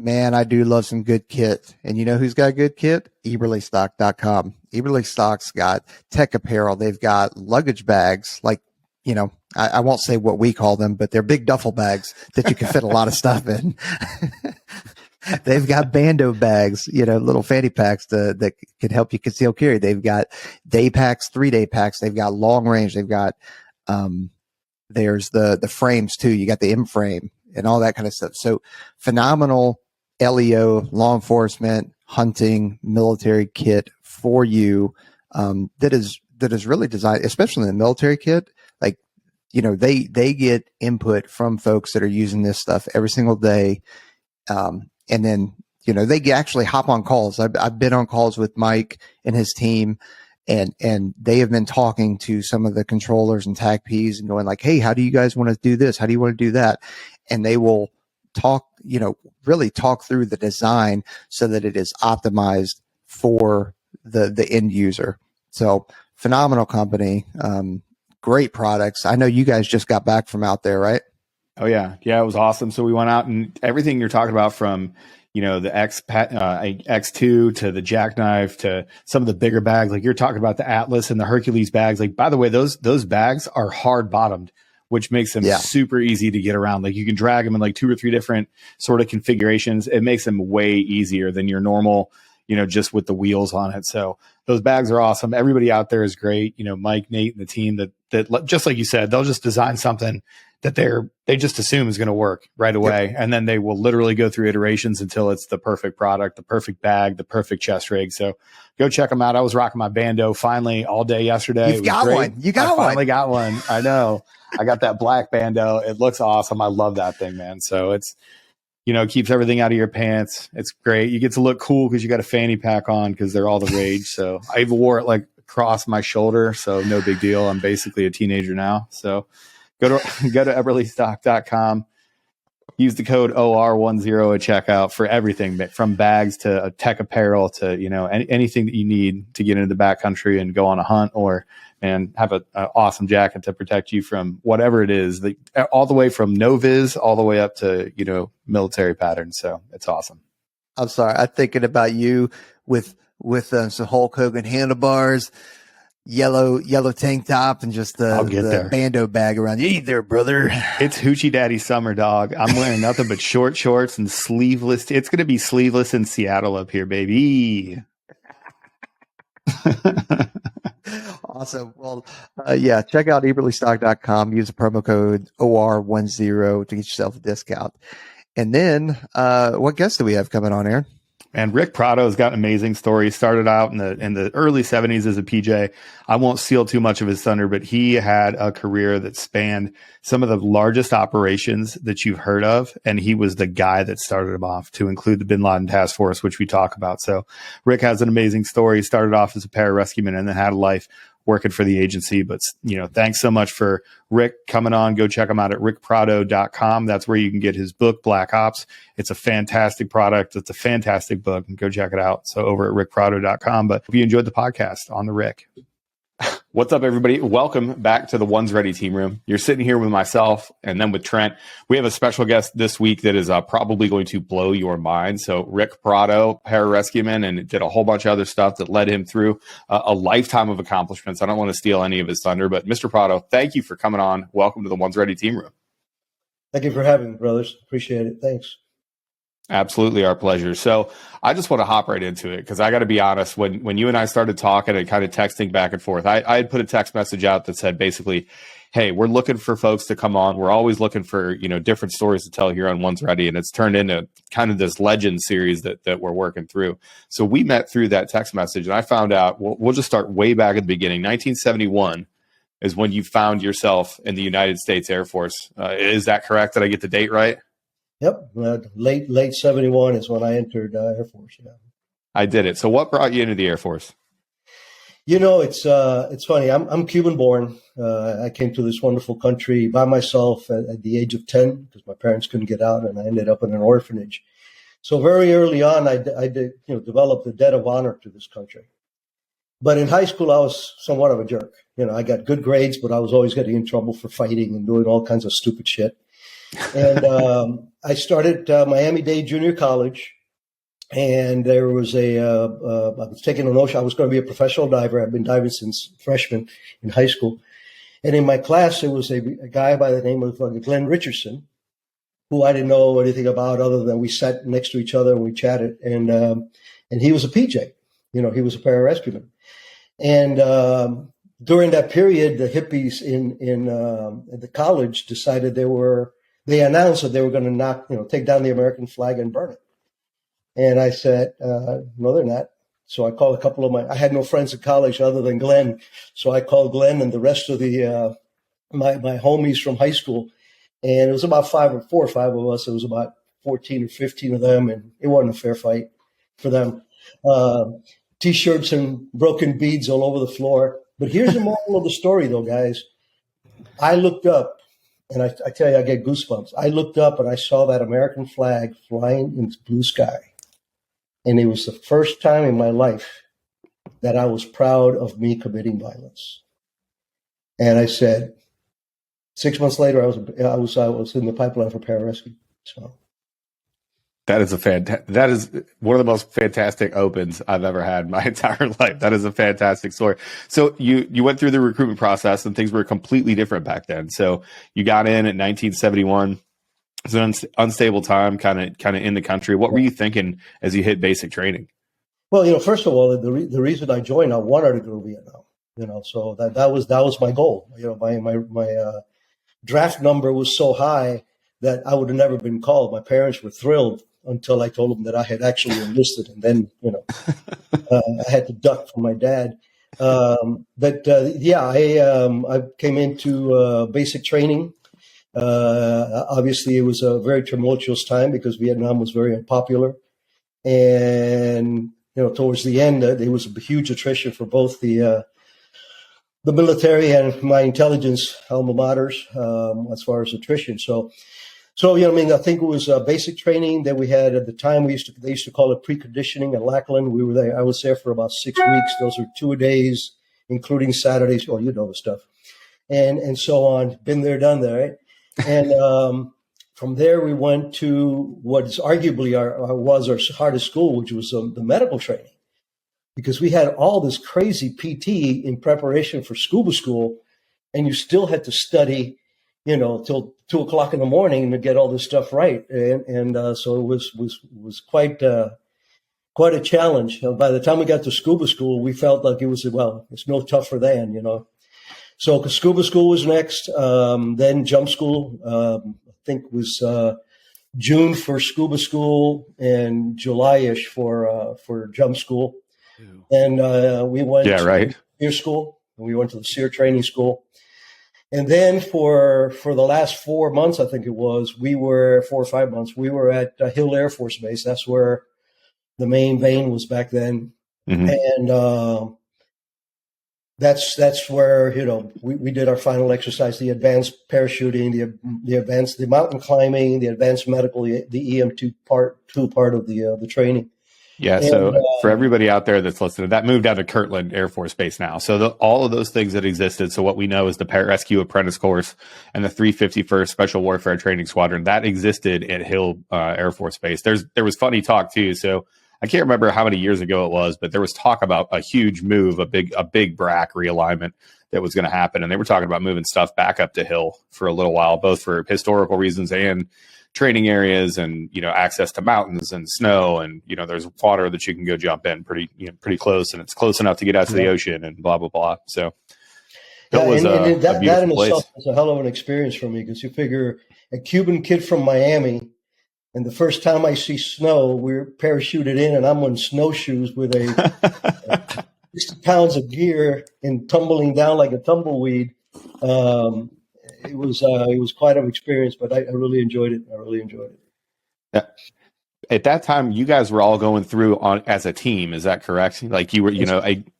Man, I do love some good kit. And you know who's got good kit? Eberlestock.com. Eberlestock's got tech apparel. They've got luggage bags, like, you know, I won't say what we call them, but they're big duffel bags that you can fit a lot of stuff in. They've got bando bags, you know, little fanny packs that can help you conceal carry. They've got day packs, 3-day packs. They've got long range. They've got, there's the frames too. You got the M frame and all that kind of stuff. So phenomenal LEO, law enforcement, hunting, military kit for you. That is really designed, especially in the military kit. Like, you know, they get input from folks that are using this stuff every single day. And then, you know, they actually hop on calls. I've been on calls with Mike and his team, and they have been talking to some of the controllers and TAC Ps and going like, hey, how do you guys want to do this? How do you want to do that? And they will talk, you know, really talk through the design so that it is optimized for the end user. So phenomenal company. Great products. I know you guys just got back from out there, right? Oh yeah. Yeah, it was awesome. So we went out, and everything you're talking about, from, you know, the X2 to the jackknife to some of the bigger bags, like you're talking about the Atlas and the Hercules bags. Like, by the way, those bags are hard bottomed, which makes them super easy to get around. Like, you can drag them in like 2 or 3 different sort of configurations. It makes them way easier than your normal, you know, just with the wheels on it. So those bags are awesome. Everybody out there is great. You know, Mike, Nate, and the team that just like you said, they'll just design something that they just assume is going to work right away. Yep. And then they will literally go through iterations until it's the perfect product, the perfect bag, the perfect chest rig. So go check them out. I was rocking my bando finally all day yesterday. You've got one. You got one. I finally got one. I know. I got that black bando. It looks awesome. I love that thing, man. So it's, you know, keeps everything out of your pants. It's great. You get to look cool because you got a fanny pack on because they're all the rage. So I even wore it like across my shoulder. So no big deal. I'm basically a teenager now. So go to Eberlestock.com. Use the code OR10 at checkout for everything from bags to tech apparel to, you know, anything that you need to get into the backcountry and go on a hunt, or and have an awesome jacket to protect you from whatever it is, all the way from no vis all the way up to, you know, military patterns. So it's awesome. I'm sorry. I'm thinking about you with some Hulk Hogan handlebars, yellow tank top, and just the bando bag around you. Hey there, brother. It's Hoochie Daddy summer, dog. I'm wearing nothing but short shorts and sleeveless. It's going to be sleeveless in Seattle up here, baby. Awesome. Well, yeah, check out Eberlestock.com. Use the promo code OR10 to get yourself a discount. And then, what guests do we have coming on, Aaron? And Rick Prado has got an amazing story. He started out in the early 70s as a PJ. I won't steal too much of his thunder, but he had a career that spanned some of the largest operations that you've heard of. And he was the guy that started them off, to include the Bin Laden Task Force, which we talk about. So Rick has an amazing story. He started off as a pararescueman and then had a life working for the agency. But, you know, thanks so much for Rick coming on. Go check him out at rickprado.com. That's where you can get his book, Black Ops. It's a fantastic product. It's a fantastic book. Go check it out. So over at rickprado.com. But hope you enjoyed the podcast on the Rick. What's up, everybody? Welcome back to the One's Ready team room. You're sitting here with myself and then with Trent. We have a special guest this week that is probably going to blow your mind. So Rick Prado, Pararescueman, and did a whole bunch of other stuff that led him through a lifetime of accomplishments. I don't want to steal any of his thunder, but Mr. Prado, thank you for coming on. Welcome to the One's Ready team room. Thank you for having me, brothers. Appreciate it. Thanks. Absolutely, our pleasure. So I just want to hop right into it, because I got to be honest, when you and I started talking and kind of texting back and forth, I had put a text message out that said basically, hey, we're looking for folks to come on. We're always looking for, you know, different stories to tell here on One's Ready. And it's turned into kind of this legend series that we're working through. So we met through that text message, and I found out, we'll just start way back at the beginning. 1971 is when you found yourself in the United States Air Force. Is that correct? Did I get the date right? Yep. Late 71 is when I entered Air Force. Yeah. I did it. So what brought you into the Air Force? You know, it's funny. I'm Cuban born. I came to this wonderful country by myself at the age of 10 because my parents couldn't get out, and I ended up in an orphanage. So very early on, I did, you know, developed a debt of honor to this country. But in high school, I was somewhat of a jerk. You know, I got good grades, but I was always getting in trouble for fighting and doing all kinds of stupid shit. And I started Miami-Dade Junior College, and there was I was taking an ocean. I was going to be a professional diver. I've been diving since freshman in high school. And in my class, there was a guy by the name of Glenn Richardson, who I didn't know anything about other than we sat next to each other and we chatted. And he was a PJ, he was a pararescueman. And during that period, the hippies in the college decided they announced that they were going to take down the American flag and burn it. And I said, no, they're not. So I called a couple of I had no friends in college other than Glenn. So I called Glenn and the rest of the my homies from high school. And it was about 4 or 5 of us. It was about 14 or 15 of them. And it wasn't a fair fight for them. T-shirts and broken beads all over the floor. But here's the moral of the story, though, guys. I looked up, and I tell you, I get goosebumps. I looked up and I saw that American flag flying in the blue sky. And it was the first time in my life that I was proud of me committing violence. And I said, 6 months later, I was in the pipeline for pararescue. So that is one of the most fantastic opens I've ever had in my entire life. That is a fantastic story. So you went through the recruitment process, and things were completely different back then. So you got in at 1971. It's an unstable time, kind of in the country. What were you thinking as you hit basic training? Well, first of all, the reason I joined, I wanted to go to Vietnam. So that was my goal. My draft number was so high that I would have never been called. My parents were thrilled until I told them that I had actually enlisted, and then I had to duck from my dad. I came into basic training. Obviously, it was a very tumultuous time because Vietnam was very unpopular, and towards the end, there was a huge attrition for both the military and my intelligence alma maters as far as attrition. So I think it was basic training that we had at the time. They used to call it preconditioning at Lackland. We were there. I was there for about 6 weeks. Those were 2 days, including Saturdays. Oh, the stuff, and so on. Been there, done there, right? And from there, we went to what is arguably our hardest school, which was the medical training, because we had all this crazy PT in preparation for scuba school, and you still had to study, till 2:00 in the morning to get all this stuff right. And so it was quite a challenge. By the time we got to scuba school, we felt like it's no tougher than. So scuba school was next, then jump school, I think was June for scuba school and July-ish for jump school. And we went to SEER school, and we went to the SEER training school. And then for the last 4 months, I think it was, 4 or 5 months, we were at Hill Air Force Base. That's where the main vein was back then. Mm-hmm. And that's where, we did our final exercise, the advanced parachuting, the mountain climbing, the advanced medical, the EM2 part of the training. Yeah. So for everybody out there that's listening, that moved out of Kirtland Air Force Base now. So all of those things that existed. So what we know is the Pararescue Apprentice Course and the 351st Special Warfare Training Squadron that existed at Hill Air Force Base. There was funny talk too. So I can't remember how many years ago it was, but there was talk about a huge move, a big BRAC realignment that was going to happen. And they were talking about moving stuff back up to Hill for a little while, both for historical reasons and training areas and, access to mountains and snow. And, there's water that you can go jump in pretty close, and it's close enough to get out to the ocean and blah, blah, blah. So that was that in itself was a hell of an experience for me, because you figure a Cuban kid from Miami, and the first time I see snow, we're parachuted in, and I'm on snowshoes with 60 pounds of gear and tumbling down like a tumbleweed. It was quite an experience, but I really enjoyed it. Yeah. At that time, you guys were all going through as a team. Is that correct? Like you were,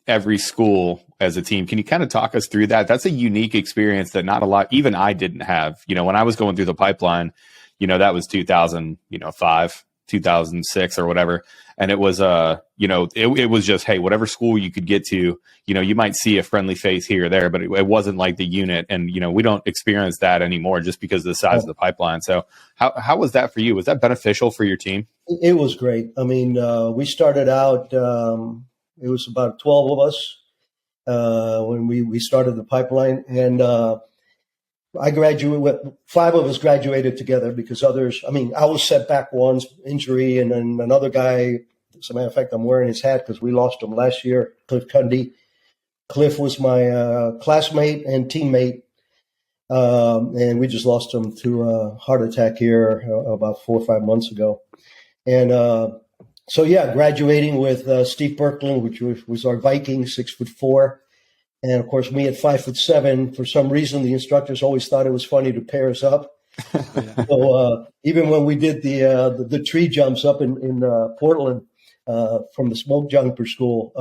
every school as a team. Can you kind of talk us through that? That's a unique experience that not a lot, even I didn't have. When I was going through the pipeline, that was 2005. 2006 or whatever. And it was, it was just, hey, whatever school you could get to, you might see a friendly face here or there, but it wasn't like the unit. And, we don't experience that anymore just because of the size of the pipeline. So how was that for you? Was that beneficial for your team? It was great. I mean, we started out, it was about 12 of us when we started the pipeline. And I graduated, 5 of us graduated together because others, I was set back once, injury, and then another guy, as a matter of fact, I'm wearing his hat because we lost him last year, Cliff Cundy. Cliff was my classmate and teammate, and we just lost him to a heart attack here about 4 or 5 months ago. And graduating with Steve Berkland, which was our Viking, 6'4". And of course, me at 5'7". For some reason, the instructors always thought it was funny to pair us up. So even when we did the tree jumps up in Portland from the smoke jumper school,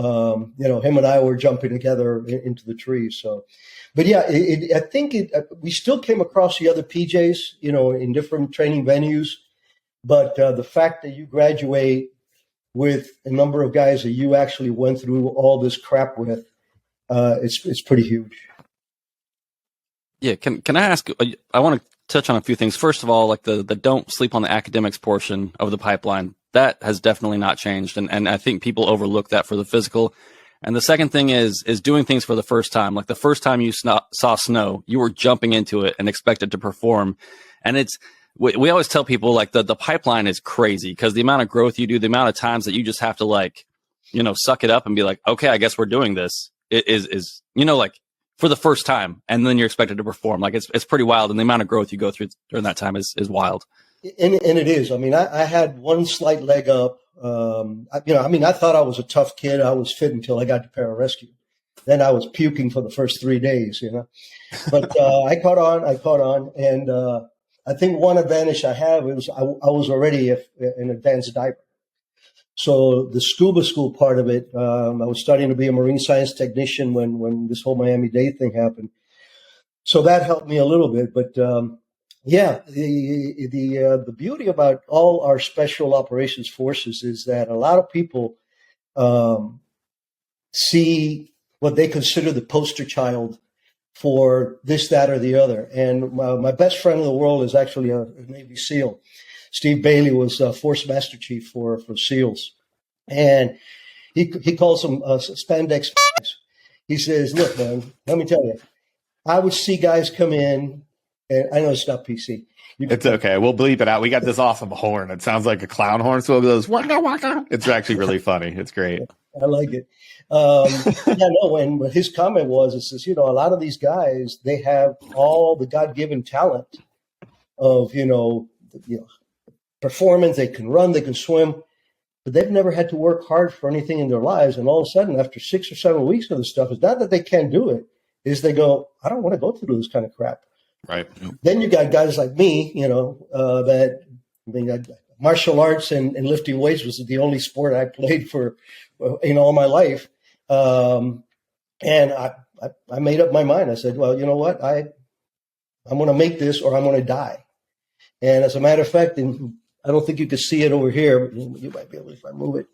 him and I were jumping together into the trees. So, but yeah, I think we still came across the other PJs, in different training venues. But the fact that you graduate with a number of guys that you actually went through all this crap with, it's pretty huge. Yeah. Can I ask, I want to touch on a few things. First of all, like the don't sleep on the academics portion of the pipeline, that has definitely not changed. And I think people overlook that for the physical. And the second thing is doing things for the first time. Like the first time you saw snow, you were jumping into it and expected to perform. And we always tell people like the pipeline is crazy because the amount of growth you do, the amount of times that you just have to suck it up and be like, okay, I guess we're doing this. It is for the first time, and then you're expected to perform. Like it's pretty wild, and the amount of growth you go through during that time is wild. And it is. I had one slight leg up. I thought I was a tough kid. I was fit until I got to Pararescue. Then I was puking for the first 3 days, But I caught on, and I think one advantage I have is I was already an advanced diver. So the SCUBA school part of it, I was studying to be a marine science technician when this whole Miami-Dade thing happened. So that helped me a little bit. But the beauty about all our special operations forces is that a lot of people see what they consider the poster child for this, that, or the other. And my best friend in the world is actually a Navy SEAL. Steve Bailey was Force Master Chief for SEALs. And he calls them spandex. He says, look, man, let me tell you, I would see guys come in, and I know it's not PC. It's okay. We'll bleep it out. We got this awesome horn. It sounds like a clown horn. So it goes, waka, waka. It's actually really funny. It's great. I like it. And what his comment was, it says, a lot of these guys, they have all the God-given talent of, performance. They can run, they can swim, but they've never had to work hard for anything in their lives. And all of a sudden, after 6 or 7 weeks of this stuff, it's not that they can't do it, is they go, I don't want to go through this kind of crap. Right. Then you got guys like me, martial arts and lifting weights was the only sport I played for, all my life. And I made up my mind. I said, well, you know what? I'm going to make this or I'm going to die. And as a matter of fact, I don't think you can see it over here, but you might be able to if I move it.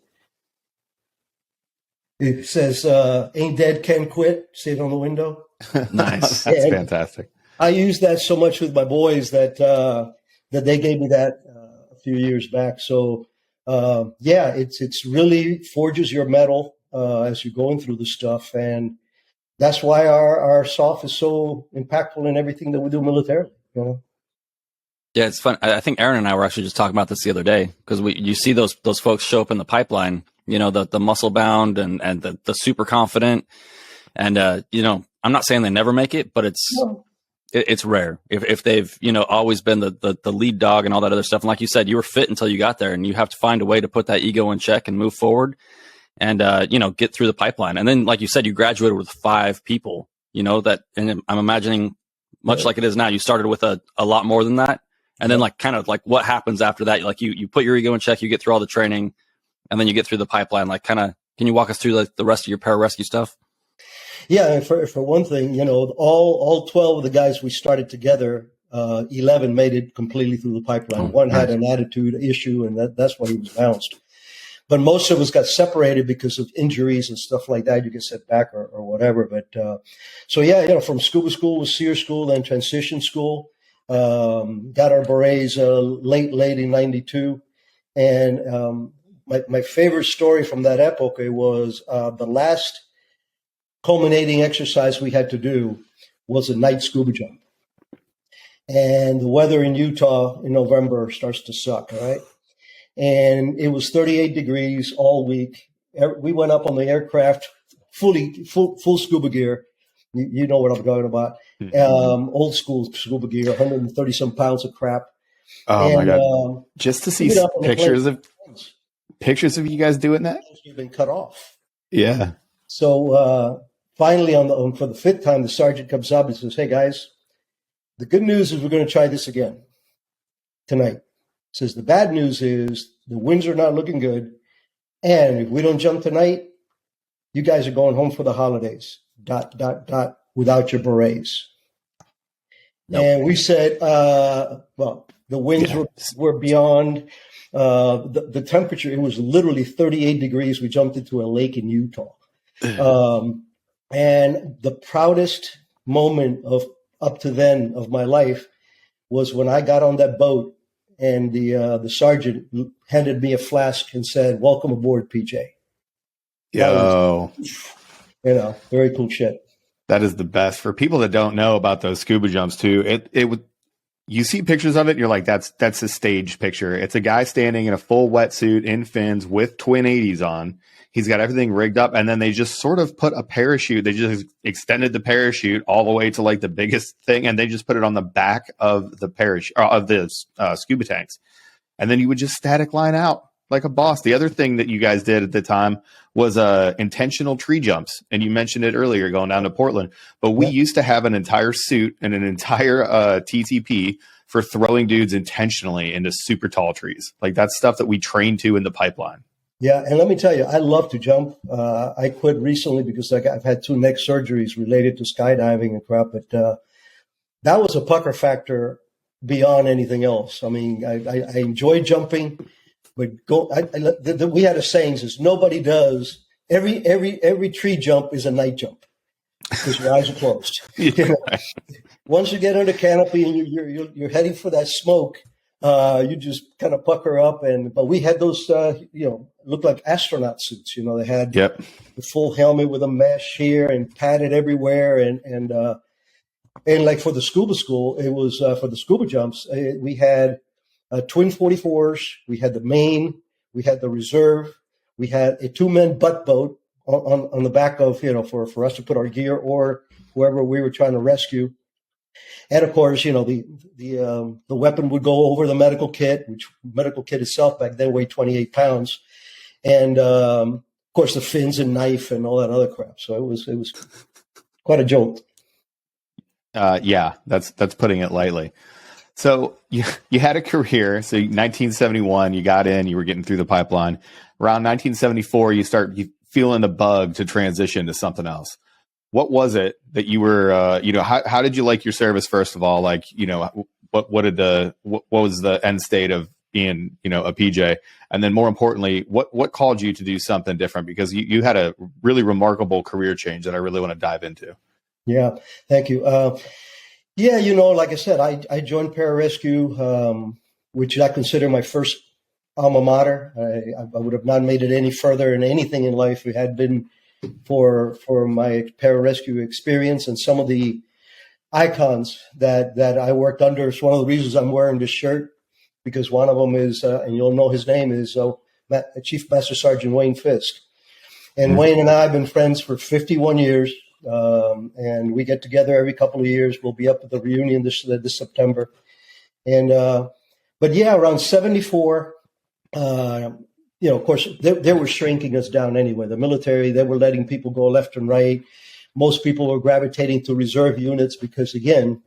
It says, ain't dead, can quit. See it on the window? Nice. That's fantastic. I use that so much with my boys that they gave me that a few years back. So, it's really forges your mettle as you're going through the stuff. And that's why our SOF is so impactful in everything that we do militarily, Yeah, it's fun. I think Aaron and I were actually just talking about this the other day because you see those folks show up in the pipeline, the muscle bound and the super confident. And, I'm not saying they never make it, but it's rare if they've, always been the lead dog and all that other stuff. And like you said, you were fit until you got there, and you have to find a way to put that ego in check and move forward and, get through the pipeline. And then, like you said, you graduated with 5 people, and I'm imagining much like it is now, you started with a lot more than that. And then what happens after that? Like you put your ego in check, you get through all the training, and then you get through the pipeline. Can you walk us through the rest of your pararescue stuff? Yeah, and for one thing, all 12 of the guys we started together 11 made it completely through the pipeline. One had an attitude issue, and that's why he was bounced. But most of us got separated because of injuries and stuff like that. You get sent back or whatever. But so yeah, from scuba school was SEER school, then transition school. Got our berets late in '92, and my favorite story from that epoch was the last culminating exercise we had to do was a night scuba jump, and the weather in Utah in November starts to suck, right? And it was 38 degrees all week. We went up on the aircraft, full scuba gear. You know what I'm talking about. Old school scuba gear, 130 some pounds of crap. Oh my God. Just to see pictures of you guys doing that. You've been cut off. Yeah. So finally for the fifth time, the sergeant comes up and says, "Hey guys, the good news is we're going to try this again tonight." Says the bad news is the winds are not looking good, and if we don't jump tonight, you guys are going home for the holidays. ... without your berets. Nope. And we said, well, the winds were beyond the temperature. It was literally 38 degrees. We jumped into a lake in Utah, and the proudest moment of up to then of my life was when I got on that boat. And the sergeant handed me a flask and said, "Welcome aboard, PJ." Yo, very cool shit. That is the best. For people that don't know about those scuba jumps too, it would, you see pictures of it and you're like, that's a staged picture. It's a guy standing in a full wetsuit in fins with twin 80s on. He's got everything rigged up, and then they just sort of put a parachute. They just extended the parachute all the way to like the biggest thing, and they just put it on the back of the parachute of the scuba tanks, and then you would just static line out like a boss. The other thing that you guys did at the time was intentional tree jumps, and you mentioned it earlier going down to Portland. But we used to have an entire suit and an entire TTP for throwing dudes intentionally into super tall trees. Like that's stuff that we trained to in the pipeline. Yeah, and let me tell you, I love to jump. I quit recently because I've had 2 neck surgeries related to skydiving and crap, but that was a pucker factor beyond anything else. I mean, I enjoy jumping, but we had a saying says nobody does every tree jump is a night jump because your eyes are closed. Once you get under canopy and you're heading for that smoke. You just kind of pucker up, but we had those, looked like astronaut suits. They had the full helmet with a mesh here and padded everywhere, and like for the scuba school, it was for the scuba jumps. We had twin 44s, we had the main, we had the reserve, we had a 2-man butt boat on the back of for us to put our gear or whoever we were trying to rescue. And of course, the weapon would go over the medical kit, which medical kit itself back then weighed 28 pounds. And of course the fins and knife and all that other crap. So it was quite a jolt. Yeah, that's putting it lightly. So you had a career. So 1971, you got in, you were getting through the pipeline. Around 1974, you start feeling the bug to transition to something else. What was it that you were, how did you like your service? First of all, like, what was the end state of being, a PJ? And then more importantly, what called you to do something different? Because you had a really remarkable career change that I really want to dive into. Yeah. Thank you. Like I said, I joined Pararescue, which I consider my first alma mater. I would have not made it any further in anything in life if it had been for my pararescue experience and some of the icons that I worked under. It's one of the reasons I'm wearing this shirt, because one of them is, and you'll know his name, is Chief Master Sergeant Wayne Fisk. And Wayne and I have been friends for 51 years, and we get together every couple of years. We'll be up at the reunion this September. And but yeah, around 74, of course, they were shrinking us down anyway. The military, they were letting people go left and right. Most people were gravitating to reserve units because, again,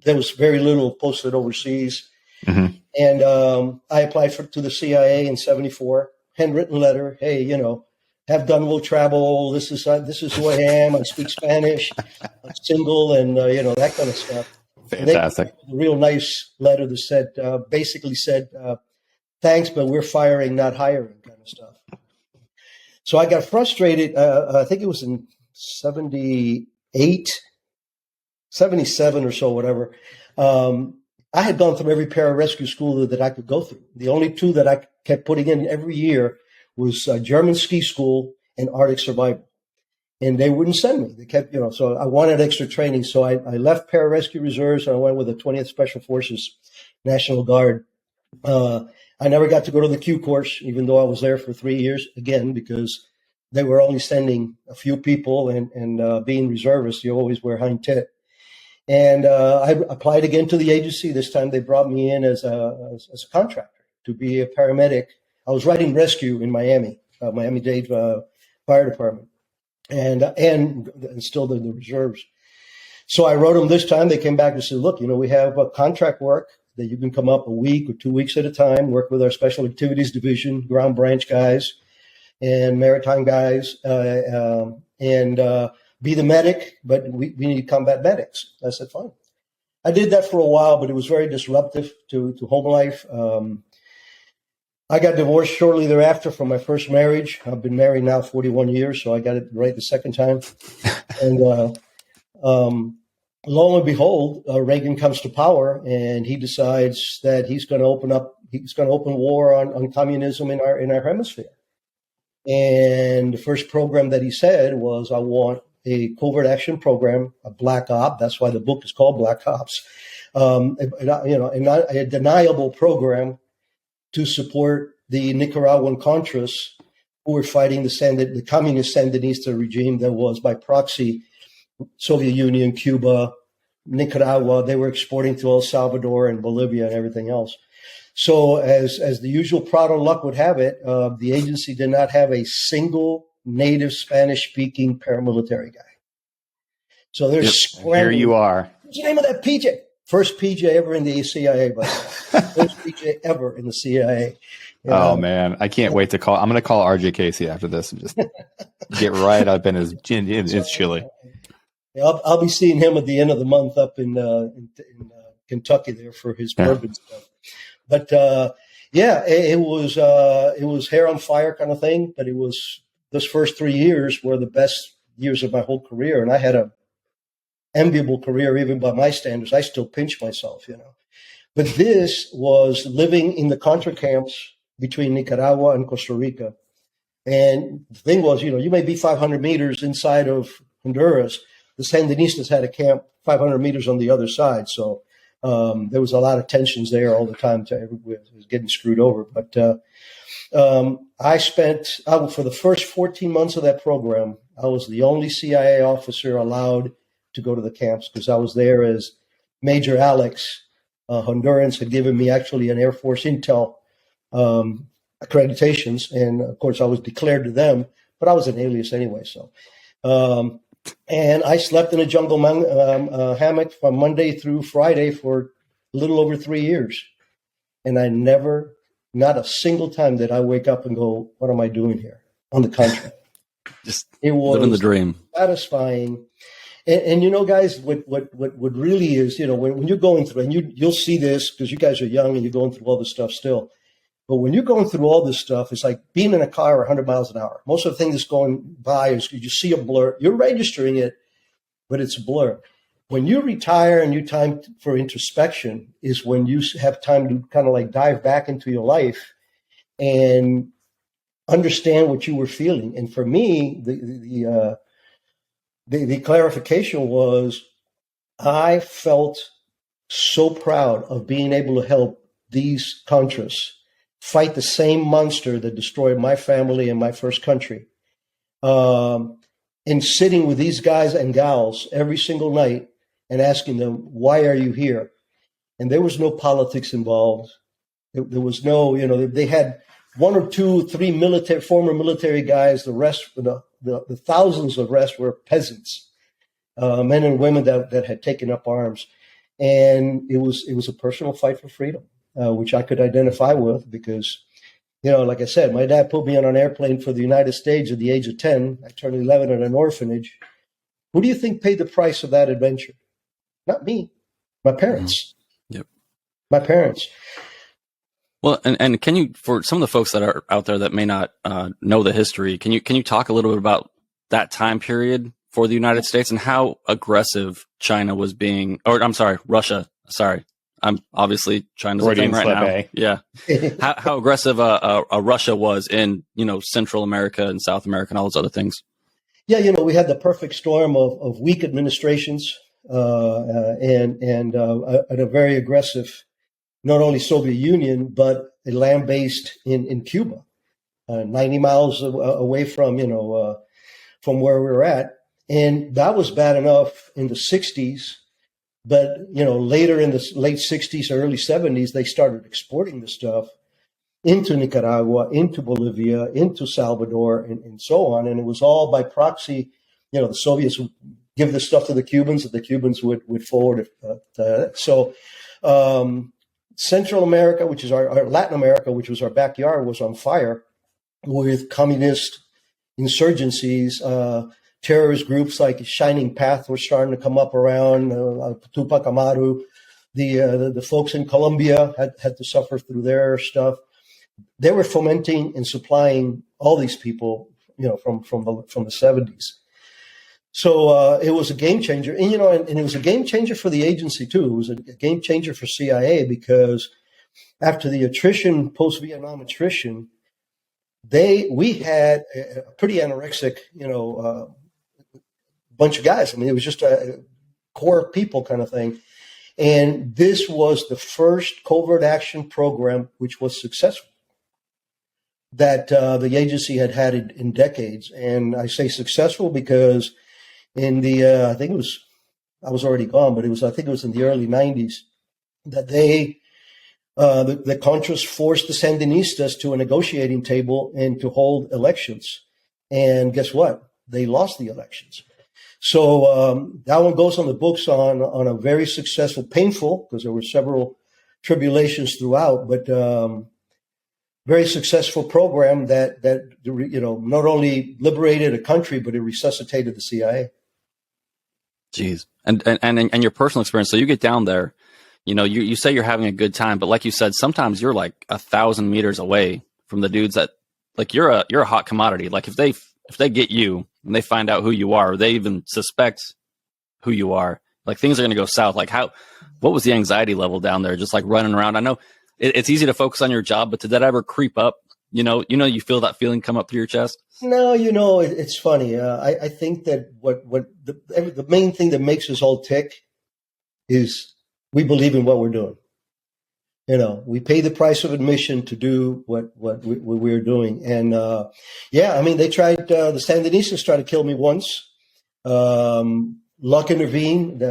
there was very little posted overseas. Mm-hmm. And I applied to the CIA in 74, handwritten letter. Hey, have done, will travel. This is who I am. I speak Spanish. I'm single, and that kind of stuff. Fantastic. A real nice letter that said, basically said, thanks, but we're firing, not hiring, kind of stuff. So I got frustrated. I think it was in 78, 77 or so, whatever. I had gone through every pararescue school that I could go through. The only two that I kept putting in every year was German ski school and Arctic survival. And they wouldn't send me. They kept, so I wanted extra training. So I left Pararescue Reserves and I went with the 20th Special Forces National Guard. I never got to go to the Q course, even though I was there for 3 years, again, because they were only sending a few people, and being reservists, you always wear hind tit. And I applied again to the agency. This time they brought me in as a contractor to be a paramedic. I was writing rescue in Miami, Miami-Dade Fire Department, and still in the reserves. So I wrote them this time. They came back and said, look, we have contract work that you can come up a week or 2 weeks at a time, work with our special activities division, ground branch guys and maritime guys, and be the medic, but we need combat medics. I said, fine. I did that for a while, but it was very disruptive to home life. I got divorced shortly thereafter from my first marriage. I've been married now 41 years, so I got it right the second time. And lo and behold, Reagan comes to power, and he decides that he's going to open war on communism in our hemisphere. And the first program that he said was, I want a covert action program, a black op. That's why the book is called Black Ops. A deniable program to support the Nicaraguan Contras who were fighting the communist Sandinista regime that was by proxy Soviet Union, Cuba, Nicaragua. They were exporting to El Salvador and Bolivia and everything else. So as the usual Prado luck would have it, the agency did not have a single native Spanish-speaking paramilitary guy. So they're scrambling. Here you are. What's the name of that PJ? First PJ ever in the CIA, by the way. First PJ ever in the CIA. Oh, man. I can't wait to call. I'm going to call RJ Casey after this and just get right up in his chili. I'll be seeing him at the end of the month up in Kentucky there for his bourbon stuff. But it was hair on fire kind of thing. But it was those first 3 years were the best years of my whole career, and I had a enviable career even by my standards. I still pinch myself, But this was living in the Contra camps between Nicaragua and Costa Rica. And the thing was, you may be 500 meters inside of Honduras. The Sandinistas had a camp 500 meters on the other side. So there was a lot of tensions there all the time. Everybody was getting screwed over. But for the first 14 months of that program, I was the only CIA officer allowed to go to the camps because I was there as Major Alex. Hondurans had given me actually an Air Force Intel accreditations. And, of course, I was declared to them, but I was an alias anyway. So, and I slept in a jungle hammock from Monday through Friday for a little over 3 years. And I not a single time did I wake up and go, what am I doing here? On the contrary. Just it was living the dream. Satisfying. And guys, what really is, when you're going through, and you'll see this because you guys are young and you're going through all this stuff still. But when you're going through all this stuff, it's like being in a car 100 miles an hour. Most of the thing that's going by is you see a blur. You're registering it, but it's a blur. When you retire and you time for introspection is when you have time to kind of like dive back into your life and understand what you were feeling. And for me, the clarification was I felt so proud of being able to help these Contras fight the same monster that destroyed my family and my first country. And sitting with these guys and gals every single night and asking them, why are you here? And there was no politics involved. There was no, they had 1 or 2, 3 former military guys. The rest, the thousands of rest were peasants, men and women that had taken up arms. And it was a personal fight for freedom, which I could identify with because, like I said, my dad put me on an airplane for the United States at the age of 10. I turned 11 at an orphanage. Who do you think paid the price of that adventure? Not me. My parents. Yep. My parents. Well, and can you, for some of the folks that are out there that may not know the history, can you talk a little bit about that time period for the United States and how aggressive China was being, or I'm sorry, Russia. Sorry, I'm obviously trying to thing right now. Yeah, how aggressive Russia was in Central America and South America and all those other things. Yeah, we had the perfect storm of weak administrations and a very aggressive, not only Soviet Union, but a land based in Cuba, 90 miles away from where we were at. And that was bad enough in the 60s. But, later in the late 60s, early 70s, they started exporting the stuff into Nicaragua, into Bolivia, into Salvador, and so on. And it was all by proxy. The Soviets would give the stuff to the Cubans, and the Cubans would forward it. So Central America, which is our Latin America, which was our backyard, was on fire with communist insurgencies. Terrorist groups like Shining Path were starting to come up around, Tupac Amaru. The folks in Colombia had to suffer through their stuff. They were fomenting and supplying all these people, from the 70s. So it was a game changer, and and it was a game changer for the agency too. It was a game changer for CIA because after the attrition, post-Vietnam attrition, we had a pretty anorexic, bunch of guys. I mean, it was just a core people kind of thing. And this was the first covert action program which was successful that the agency had in decades. And I say successful because in the, I was already gone, but I think it was in the early 90s that the Contras forced the Sandinistas to a negotiating table and to hold elections. And guess what? They lost the elections. So that one goes on the books on a very successful, painful, because there were several tribulations throughout, but very successful program that not only liberated a country, but it resuscitated the CIA. Jeez. And your personal experience. So you get down there, you say you're having a good time, but like you said, sometimes you're like 1,000 meters away from the dudes that, like, you're a hot commodity. Like if they get you and they find out who you are, or they even suspect who you are, like things are going to go south. Like what was the anxiety level down there? Just like running around. I know it's easy to focus on your job, but did that ever creep up? You feel that feeling come up through your chest? No, it's funny. I think that what the main thing that makes us all tick is we believe in what we're doing. We pay the price of admission to do what we're doing. And they tried, the Sandinistas tried to kill me once. Luck intervened.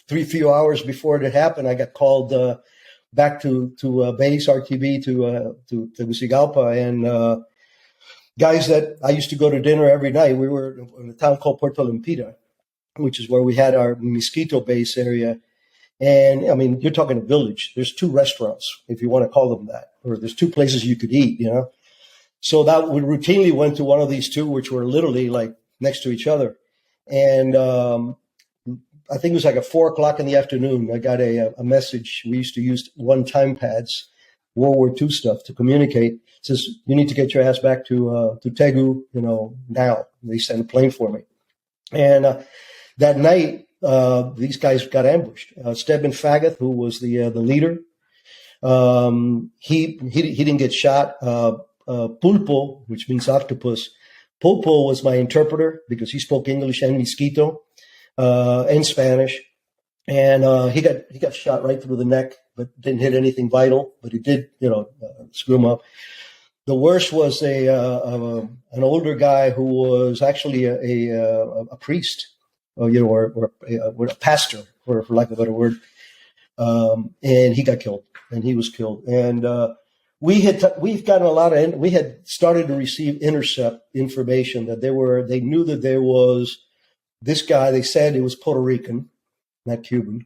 Few hours before it had happened, I got called back to base RTB to Tegucigalpa, and guys that I used to go to dinner every night. We were in a town called Puerto Lempira, which is where we had our Mosquito base area. And I mean, you're talking a village. There's 2 restaurants, if you want to call them that, or there's 2 places you could eat, So that we routinely went to one of these 2, which were literally like next to each other. And I think it was like at 4:00 in the afternoon. I got a message. We used to use 1-time pads, World War II stuff, to communicate. It says, you need to get your ass back to Tegu, now. They sent a plane for me. And that night, these guys got ambushed. Stedman Faggoth, who was the leader, he didn't get shot. Pulpo, which means octopus. Pulpo was my interpreter because he spoke English and Mosquito and Spanish, and he got shot right through the neck, but didn't hit anything vital. But he did, screw him up. The worst was an older guy who was actually a priest. Or a pastor, for lack of a better word, and he got killed, and he was killed. And we've gotten we had started to receive intercept information that they knew that there was this guy. They said it was Puerto Rican, not Cuban,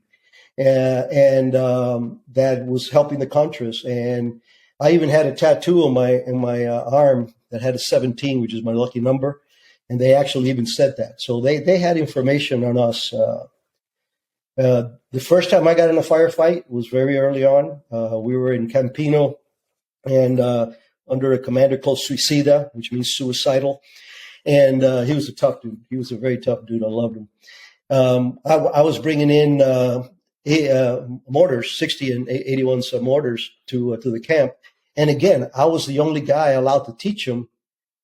and that was helping the Contras. And I even had a tattoo in my arm that had a 17, which is my lucky number. And they actually even said that. So they had information on us. The first time I got in a firefight was very early on. We were in Campino and under a commander called Suicida, which means suicidal. And he was a tough dude. He was a very tough dude. I loved him. I was bringing in mortars, 60 and 81 mortars to the camp. And again, I was the only guy allowed to teach them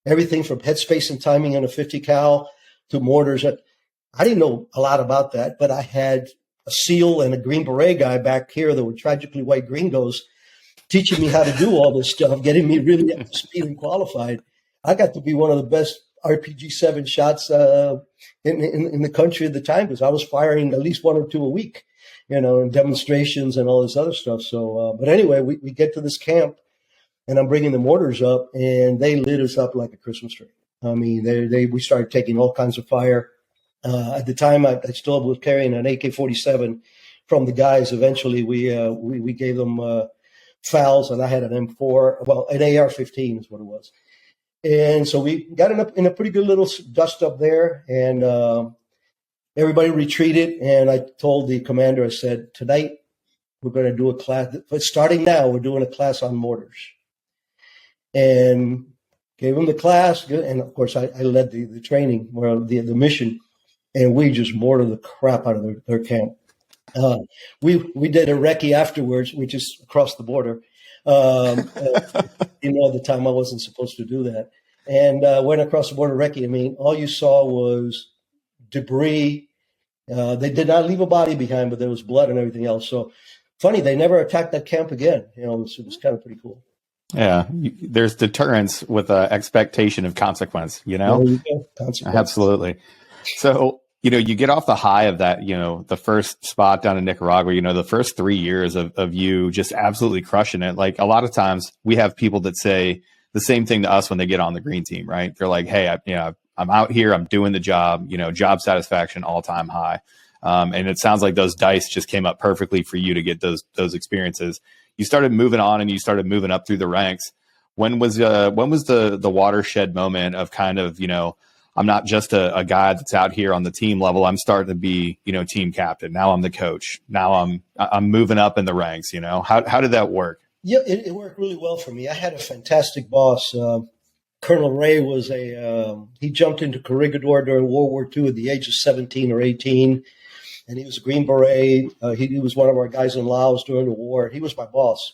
everything from headspace and timing on a 50 cal to mortars. I didn't know a lot about that, but I had a SEAL and a Green Beret guy back here that were tragically white gringos teaching me how to do all this stuff, getting me really up to speed and qualified. I got to be one of the best RPG-7 shots in the country at the time because I was firing at least 1 or 2 a week, in demonstrations and all this other stuff. So, but anyway, we get to this camp, and I'm bringing the mortars up, and they lit us up like a Christmas tree. I mean, we started taking all kinds of fire. At the time, I still was carrying an AK-47 from the guys. Eventually, we gave them fouls, and I had an M4, well, an AR-15 is what it was. And so we got in a pretty good little dust up there, and everybody retreated. And I told the commander, I said, tonight we're going to do a class. Starting now, we're doing a class on mortars. And gave them the class. And, of course, I led the training, or the mission, and we just mortared the crap out of their camp. We did a recce afterwards, which is across the border. At the time I wasn't supposed to do that. And went across the border recce. I mean, all you saw was debris. They did not leave a body behind, but there was blood and everything else. So funny, they never attacked that camp again. It was kind of pretty cool. Yeah, there's deterrence with an expectation of consequence, Consequence. Absolutely. So, you get off the high of that, the first spot down in Nicaragua, the first 3 years of you just absolutely crushing it. Like a lot of times we have people that say the same thing to us when they get on the green team, right? They're like, hey, I'm out here, I'm doing the job, job satisfaction, all time high. And it sounds like those dice just came up perfectly for you to get those experiences. You started moving on and you started moving up through the ranks. When was the watershed moment of kind of, I'm not just a guy that's out here on the team level. I'm starting to be, team captain. Now I'm the coach. Now I'm moving up in the ranks. How did that work? Yeah, it worked really well for me. I had a fantastic boss. Colonel Ray was he jumped into Corregidor during World War II at the age of 17 or 18. And he was a Green Beret. He was one of our guys in Laos during the war. He was my boss.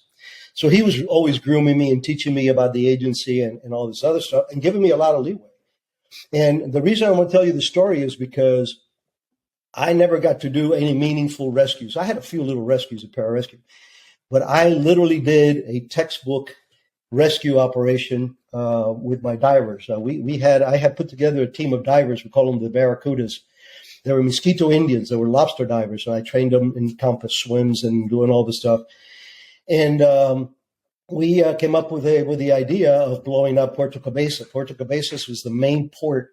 So he was always grooming me and teaching me about the agency and all this other stuff and giving me a lot of leeway. And the reason I want to tell you the story is because I never got to do any meaningful rescues. I had a few little rescues at Pararescue, but I literally did a textbook rescue operation with my divers. I had put together a team of divers. We call them the Barracudas. They were Mosquito Indians. They were lobster divers, and I trained them in compass swims and doing all this stuff. And we came up with the idea of blowing up Puerto Cabeza. Puerto Cabezas was the main port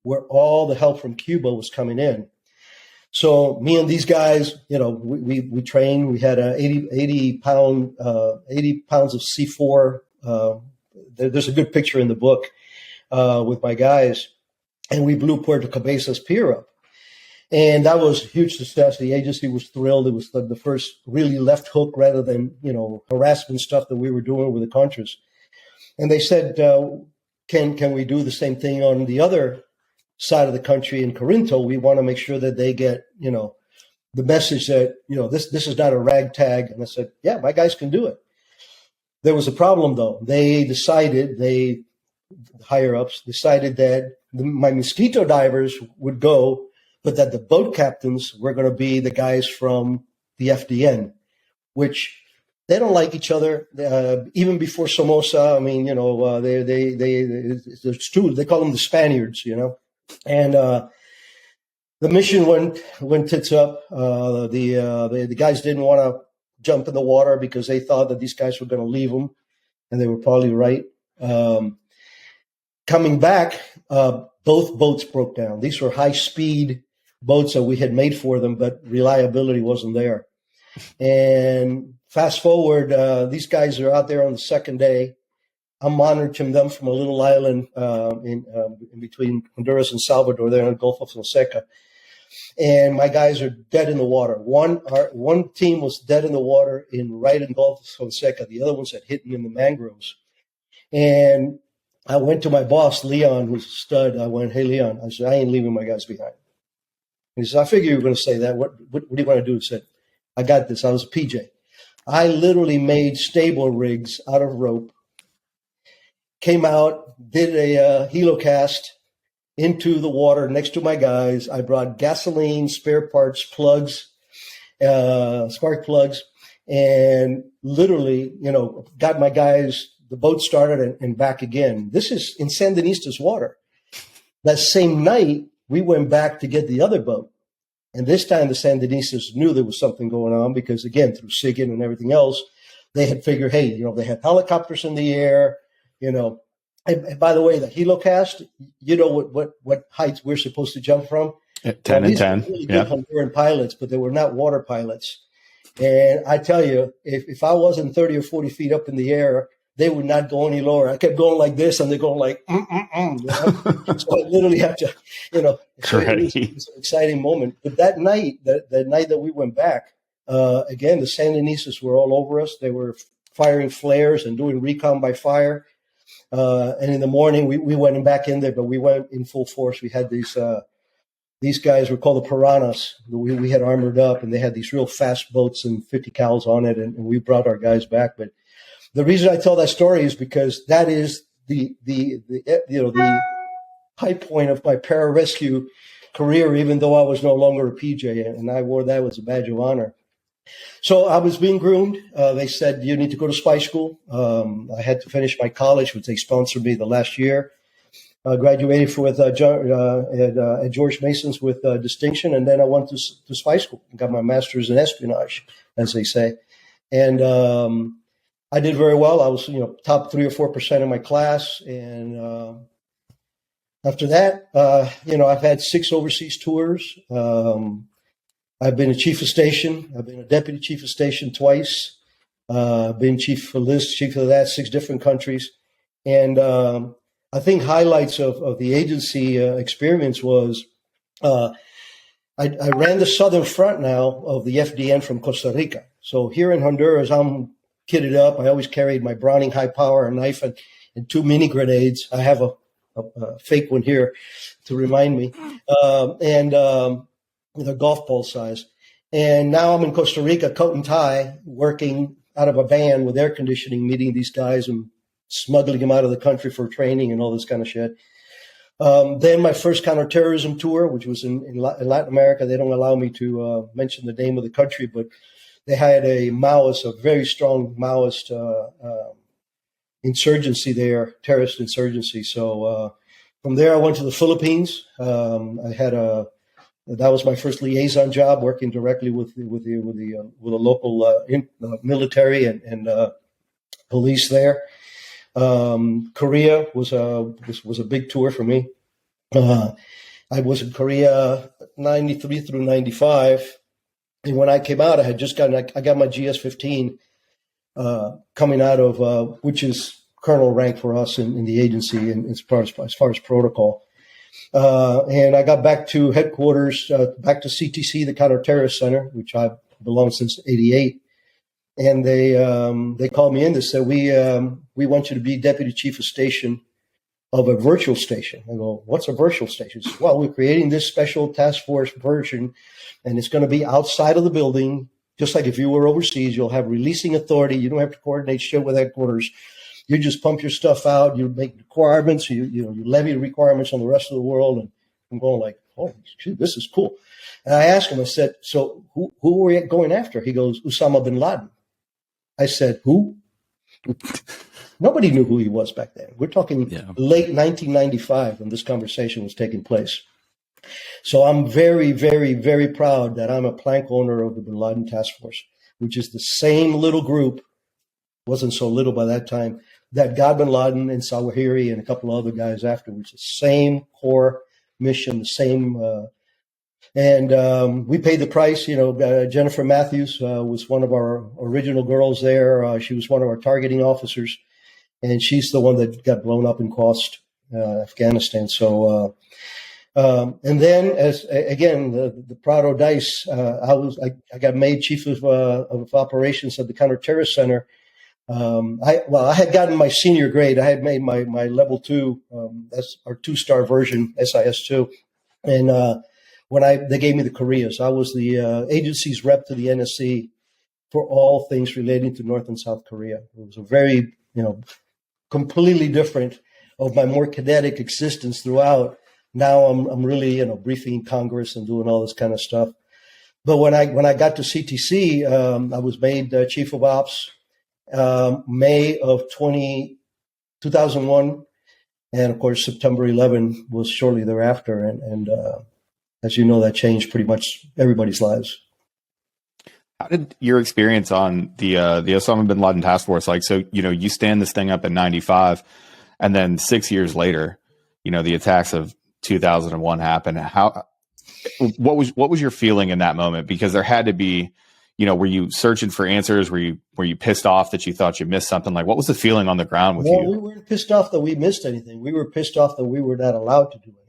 where all the help from Cuba was coming in. So me and these guys, we trained. We had 80 pounds of C4. There's a good picture in the book with my guys, and we blew Puerto Cabezas pier up. And that was a huge success. The agency was thrilled. It was the first really left hook rather than, harassment stuff that we were doing with the Contras. And they said, can we do the same thing on the other side of the country in Corinto? We want to make sure that they get, the message that, this is not a ragtag. And I said, yeah, my guys can do it. There was a problem, though. The higher-ups decided that my Mosquito divers would go, but that the boat captains were going to be the guys from the FDN, which they don't like each other. Even before Somoza, I mean, there's two. They call them the Spaniards, And the mission went tits up. The guys didn't want to jump in the water because they thought that these guys were going to leave them, and they were probably right. Coming back, both boats broke down. These were high-speed boats that we had made for them, but reliability wasn't there. And fast forward, these guys are out there on the second day. I'm monitoring them from a little island in between Honduras and Salvador there in the Gulf of Fonseca. and my guys are dead in the water. One team was dead in the water right in Gulf of Fonseca. The other ones had hit me in the mangroves. And I went to my boss, Leon, who's a stud. I went, hey, Leon, I said, I ain't leaving my guys behind. He said, I figured you were going to say that. What do you want to do? He said, I got this. I was a PJ. I literally made stable rigs out of rope, came out, did a helocast into the water next to my guys. I brought gasoline, spare parts, plugs, spark plugs, and literally, got my guys, the boat started and back again. This is in Sandinista's water. That same night, we went back to get the other boat. And this time the Sandinistas knew there was something going on because, again, through SIGINT and everything else, they had figured, hey, they had helicopters in the air, And by the way, the helocast, what heights we're supposed to jump from? 10 and 10. Really good Honduran pilots, but they were not water pilots. And I tell you, if I wasn't 30 or 40 feet up in the air, they would not go any lower. I kept going like this, and they're going like, So I literally have to, it's an exciting moment. But that night, that night that we went back, again, the Sandinistas were all over us. They were firing flares and doing recon by fire. And in the morning, we went back in there, but we went in full force. We had these guys were called the Piranhas. We had armored up, and they had these real fast boats and 50 cals on it, and we brought our guys back. But the reason I tell that story is because that is the high point of my pararescue career, even though I was no longer a PJ, and I wore that as a badge of honor. So I was being groomed. They said, you need to go to spy school. I had to finish my college, which they sponsored me the last year. Graduated with at George Mason's with distinction, and then I went to spy school and got my master's in espionage, as they say. And I did very well. I was, top 3 or 4% in my class. And after that, I've had 6 overseas tours. I've been a chief of station. I've been a deputy chief of station twice. Been chief of this, chief of that, 6 different countries. And I think highlights of the agency experience was I ran the southern front now of the FDN from Costa Rica. So here in Honduras, I'm kitted up. I always carried my Browning high power, a knife, and 2 mini grenades. I have a fake one here to remind me. With a golf ball size. And now I'm in Costa Rica, coat and tie, working out of a van with air conditioning, meeting these guys and smuggling them out of the country for training and all this kind of shit. Then my first counterterrorism tour, which was in Latin America. They don't allow me to mention the name of the country, but they had a very strong Maoist insurgency there, terrorist insurgency. So from there, I went to the Philippines. That was my first liaison job, working directly with the local military and police there. Korea was a big tour for me. I was in Korea 93 through 95, and when I came out, I got my GS-15 coming out of which is colonel rank for us in the agency, and as far as protocol. And I got back to headquarters, back to CTC, the Counterterrorist Center, which I've belonged since '88. And they called me in. They said, we want you to be deputy chief of station of a virtual station. I go, what's a virtual station? Said, well, we're creating this special task force version, and it's going to be outside of the building. Just like if you were overseas, you'll have releasing authority. You don't have to coordinate shit with headquarters. You just pump your stuff out. You make requirements. You levy requirements on the rest of the world. And I'm going like, oh, shoot, this is cool. And I asked him, I said, so who were you going after? He goes, Osama bin Laden. I said, who? Nobody knew who he was back then. We're talking late 1995 when this conversation was taking place. So I'm very, very, very proud that I'm a plank owner of the Bin Laden Task Force, which is the same little group, wasn't so little by that time, that got Bin Laden and Zawahiri and a couple of other guys afterwards. The same core mission, the same. And we paid the price. Jennifer Matthews was one of our original girls there. She was one of our targeting officers, and she's the one that got blown up in Khost, Afghanistan. So And then, the Prado dice, I got made chief of operations at the Counterterrorist Center. I had gotten my senior grade. I had made my level 2. That's our 2-star version, SIS2. And they gave me the Koreas, I was the agency's rep to the NSC for all things relating to North and South Korea. It was a very, completely different of my more kinetic existence throughout. Now I'm really, briefing Congress and doing all this kind of stuff. But when I got to CTC, I was made chief of ops May of 2001, and of course September 11 was shortly thereafter. And as you know, that changed pretty much everybody's lives. How did your experience on the Osama bin Laden task force, like, so, you stand this thing up in 95, and then 6 years later, the attacks of 2001 happened. What was your feeling in that moment? Because there had to be, were you searching for answers? Were you pissed off that you thought you missed something? Like, what was the feeling on the ground with you? We weren't pissed off that we missed anything. We were pissed off that we were not allowed to do anything.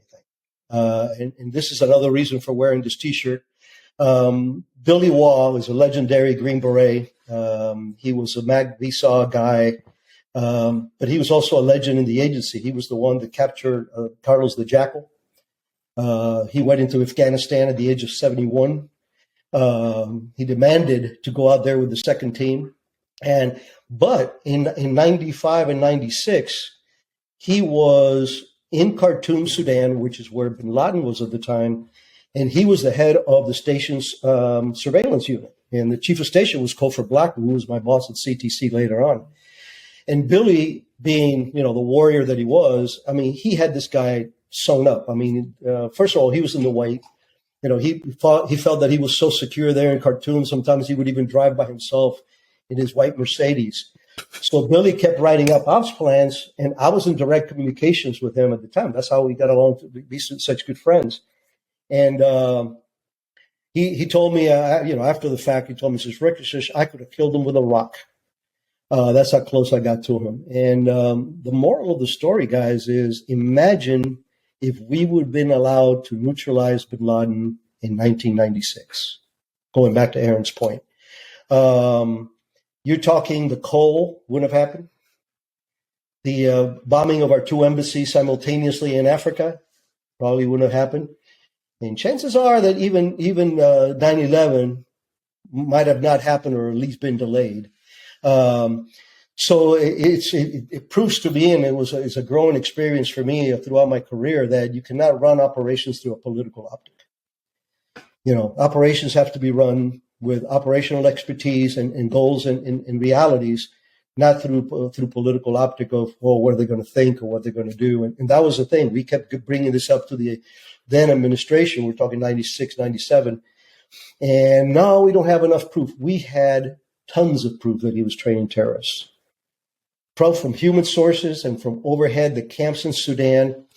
And this is another reason for wearing this T-shirt. Billy Waugh is a legendary Green Beret. He was a Mag-Visa guy, but he was also a legend in the agency. He was the one that captured Carlos the Jackal. He went into Afghanistan at the age of 71. He demanded to go out there with the second team. But in 95 and 96, he was in Khartoum, Sudan, which is where bin Laden was at the time. And he was the head of the station's surveillance unit. And the chief of station was Kofor Black, who was my boss at CTC later on. And Billy, being, the warrior that he was, he had this guy sewn up. First of all, he was in the white. He felt that he was so secure there in Khartoum. Sometimes he would even drive by himself in his white Mercedes. So Billy kept writing up ops plans, and I was in direct communications with him at the time. That's how we got along to be such good friends. And he told me, after the fact, he told me, says, Rick, I could have killed him with a rock. That's how close I got to him. And the moral of the story, guys, is imagine if we would have been allowed to neutralize bin Laden in 1996, going back to Aaron's point. You're talking the Cole wouldn't have happened. The bombing of our 2 embassies simultaneously in Africa probably wouldn't have happened. And chances are that even 9/11 might have not happened, or at least been delayed. So it proves to me, and it's a growing experience for me throughout my career, that you cannot run operations through a political optic. Operations have to be run with operational expertise and goals and realities, not through political optic of, what are they going to think or what they're going to do. And that was the thing. We kept bringing this up to the then administration. We're talking 96, 97. And no, we don't have enough proof. We had tons of proof that he was training terrorists. Proof from human sources and from overhead, the camps in Sudan.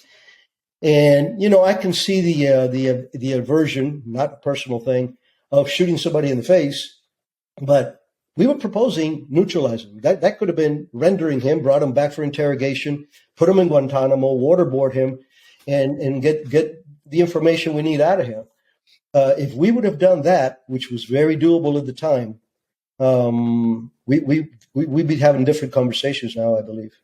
And, I can see the aversion, not a personal thing, of shooting somebody in the face, but we were proposing neutralizing. That could have been rendering him, brought him back for interrogation, put him in Guantanamo, waterboard him, and get the information we need out of him. If we would have done that, which was very doable at the time, we'd be having different conversations now, I believe.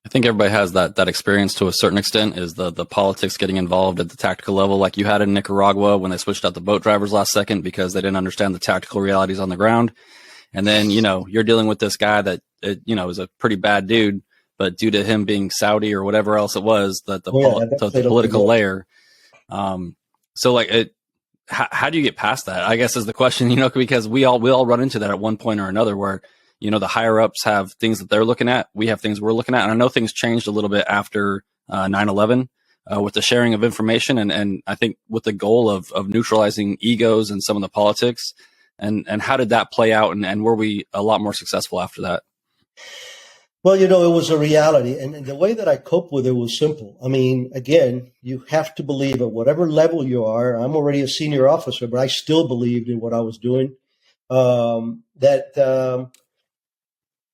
I think everybody has that experience to a certain extent, is the politics getting involved at the tactical level, like you had in Nicaragua when they switched out the boat drivers last second because they didn't understand the tactical realities on the ground. And then, you're dealing with this guy that, is a pretty bad dude, but due to him being Saudi or whatever else it was, the political layer. So like how do you get past that? I guess is the question, because we all run into that at one point or another where, the higher ups have things that they're looking at. We have things we're looking at. And I know things changed a little bit after 9/11 with the sharing of information. And I think with the goal of neutralizing egos and some of the politics. And how did that play out? And were we a lot more successful after that? Well, it was a reality. And the way that I coped with it was simple. Again, you have to believe at whatever level you are. I'm already a senior officer, but I still believed in what I was doing.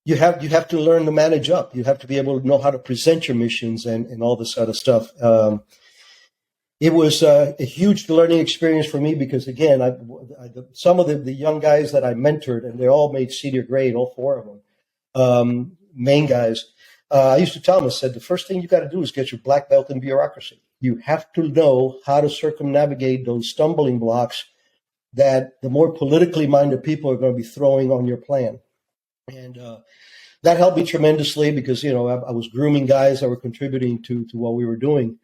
You have to learn to manage up. You have to be able to know how to present your missions and all this other stuff. It was a huge learning experience for me because, again, some of the young guys that I mentored, and they all made senior grade, all four of them, main guys. I used to tell them, I said, the first thing you got to do is get your black belt in bureaucracy. You have to know how to circumnavigate those stumbling blocks that the more politically minded people are going to be throwing on your plan. And that helped me tremendously because, I was grooming guys that were contributing to what we were doing.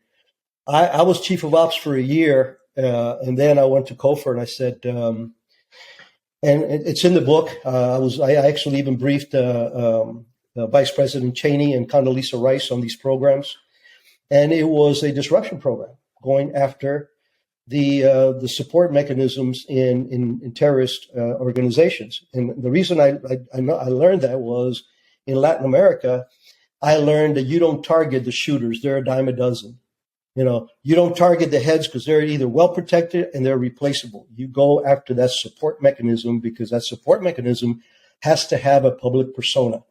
I was chief of ops for a year, and then I went to COFR, and I said, and it's in the book. I actually even briefed Vice President Cheney and Condoleezza Rice on these programs, and it was a disruption program going after the support mechanisms in terrorist organizations. And the reason I learned that was in Latin America, I learned that you don't target the shooters; they're a dime a dozen. You don't target the heads because they're either well protected and they're replaceable. You go after that support mechanism because that support mechanism has to have a public persona.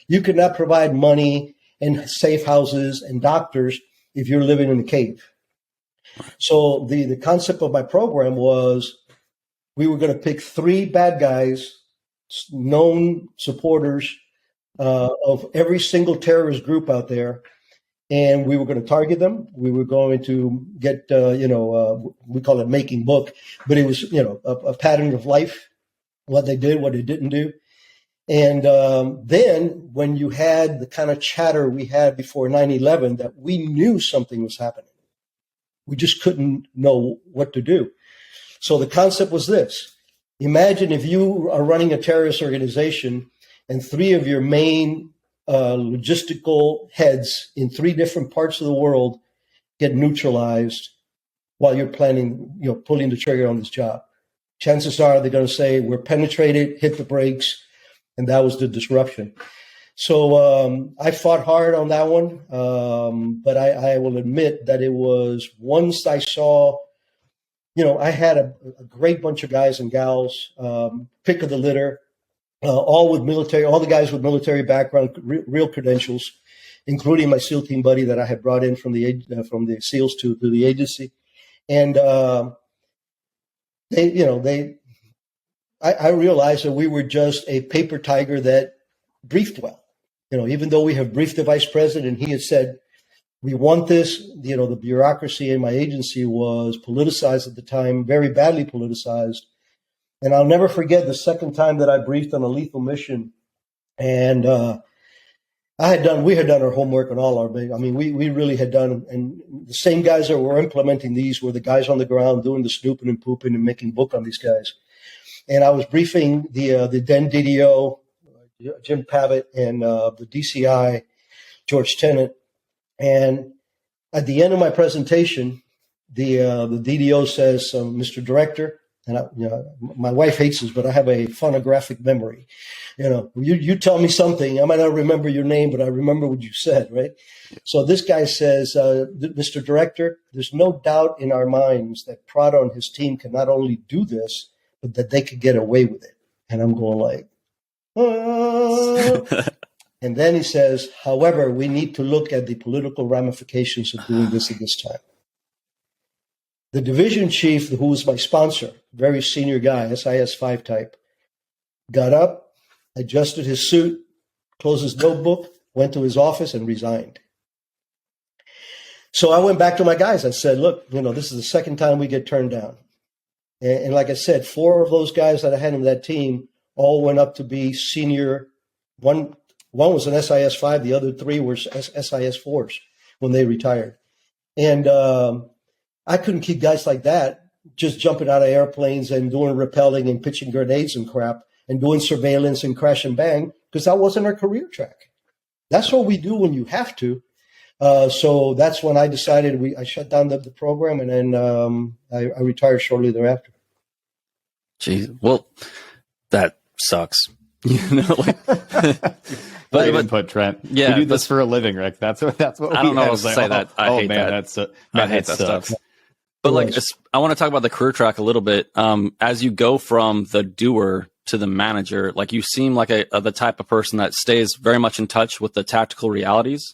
You cannot provide money and safe houses and doctors if you're living in a cave. So the concept of my program was we were going to pick 3 bad guys, known supporters of every single terrorist group out there. And we were going to target them. We were going to get, we call it making book, but it was, a pattern of life, what they did, what they didn't do. And then when you had the kind of chatter we had before 9/11, that we knew something was happening. We just couldn't know what to do. So the concept was this. Imagine if you are running a terrorist organization and 3 of your main logistical heads in 3 different parts of the world get neutralized while you're planning, pulling the trigger on this job. Chances are they're going to say, we're penetrated, hit the brakes, and that was the disruption. So I fought hard on that one, but I will admit that it was once I saw, I had a great bunch of guys and gals, pick of the litter, all the guys with military background, real credentials, including my SEAL team buddy that I had brought in from the SEALs to the agency. And I realized that we were just a paper tiger that briefed well. Even though we have briefed the vice president, he had said, we want this, the bureaucracy in my agency was politicized at the time, very badly politicized. And I'll never forget the second time that I briefed on a lethal mission. And we had done our homework on all our we really had done, and the same guys that were implementing these were the guys on the ground doing the snooping and pooping and making book on these guys. And I was briefing the then DDO, Jim Pavitt, and the DCI, George Tennant. And at the end of my presentation, the DDO says, Mr. Director, and my wife hates this, but I have a phonographic memory. You tell me something, I might not remember your name, but I remember what you said, right? So this guy says, Mr. Director, there's no doubt in our minds that Prado and his team can not only do this, but that they could get away with it. And I'm going like, and then he says, however, we need to look at the political ramifications of doing this at this time. The division chief, who was my sponsor, very senior guy, SIS 5 type, got up, adjusted his suit, closed his notebook, went to his office and resigned. So I went back to my guys. I said, look, this is the second time we get turned down. And like I said, 4 of those guys that I had in that team all went up to be senior. One was an SIS 5, the other 3 were SIS 4s when they retired. And I couldn't keep guys like that just jumping out of airplanes and doing rappelling and pitching grenades and crap and doing surveillance and crash and bang, because that wasn't our career track. That's what we do when you have to. So that's when I decided I shut down the program, and then I retired shortly thereafter. Jeez, well, that sucks. But input, Trent. Yeah, we do this for a living, Rick. That's what. I don't know how to say that. I hate that. I hate that stuff. But I want to talk about the career track a little bit. As you go from the doer to the manager, you seem like the type of person that stays very much in touch with the tactical realities.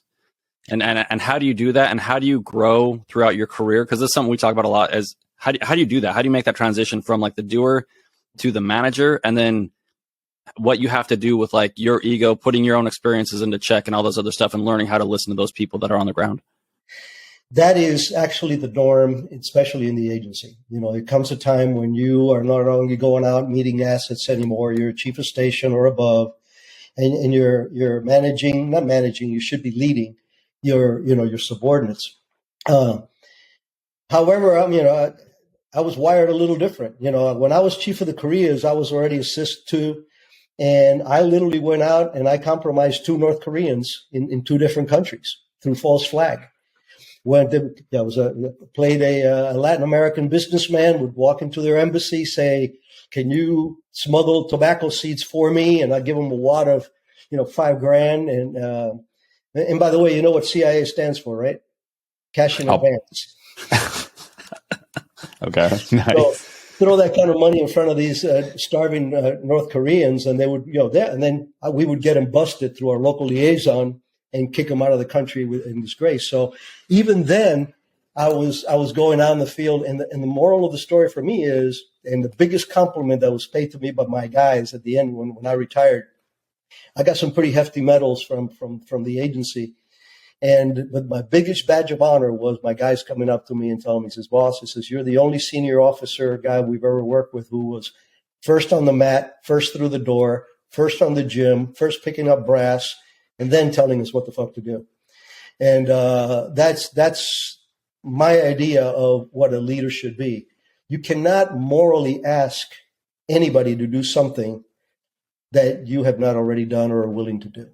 And how do you do that? And how do you grow throughout your career? Because this is something we talk about a lot. Is how do you do that? How do you make that transition from like the doer to the manager, and then what you have to do with like your ego, putting your own experiences into check and all those other stuff, and learning how to listen to those people that are on the ground? That is actually the norm, especially in the agency. You know, it comes a time when you are not only going out meeting assets anymore, you're a chief of station or above, and you're managing, not managing, you should be leading your subordinates. However, I was wired a little different. You know, when I was chief of the Koreas, I was already assist to, and I literally went out and I compromised 2 North Koreans in 2 different countries through false flag. When played a Latin American businessman, would walk into their embassy, say, "Can you smuggle tobacco seeds for me?" And I'd give them a wad of, $5,000. And by the way, you know what CIA stands for, right? Cash in advance. Okay, nice. So throw that kind of money in front of these starving North Koreans, and they would, and then we would get them busted through our local liaison and kick them out of the country in disgrace. So even then, I was going out in the field, and the moral of the story for me is, and the biggest compliment that was paid to me by my guys at the end when I retired, I got some pretty hefty medals from the agency. But my biggest badge of honor was my guys coming up to me and telling me, he says, "Boss, he says, you're the only senior officer guy we've ever worked with who was first on the mat, first through the door, first on the gym, first picking up brass, and then telling us what the fuck to do." And that's my idea of what a leader should be. You cannot morally ask anybody to do something that you have not already done or are willing to do.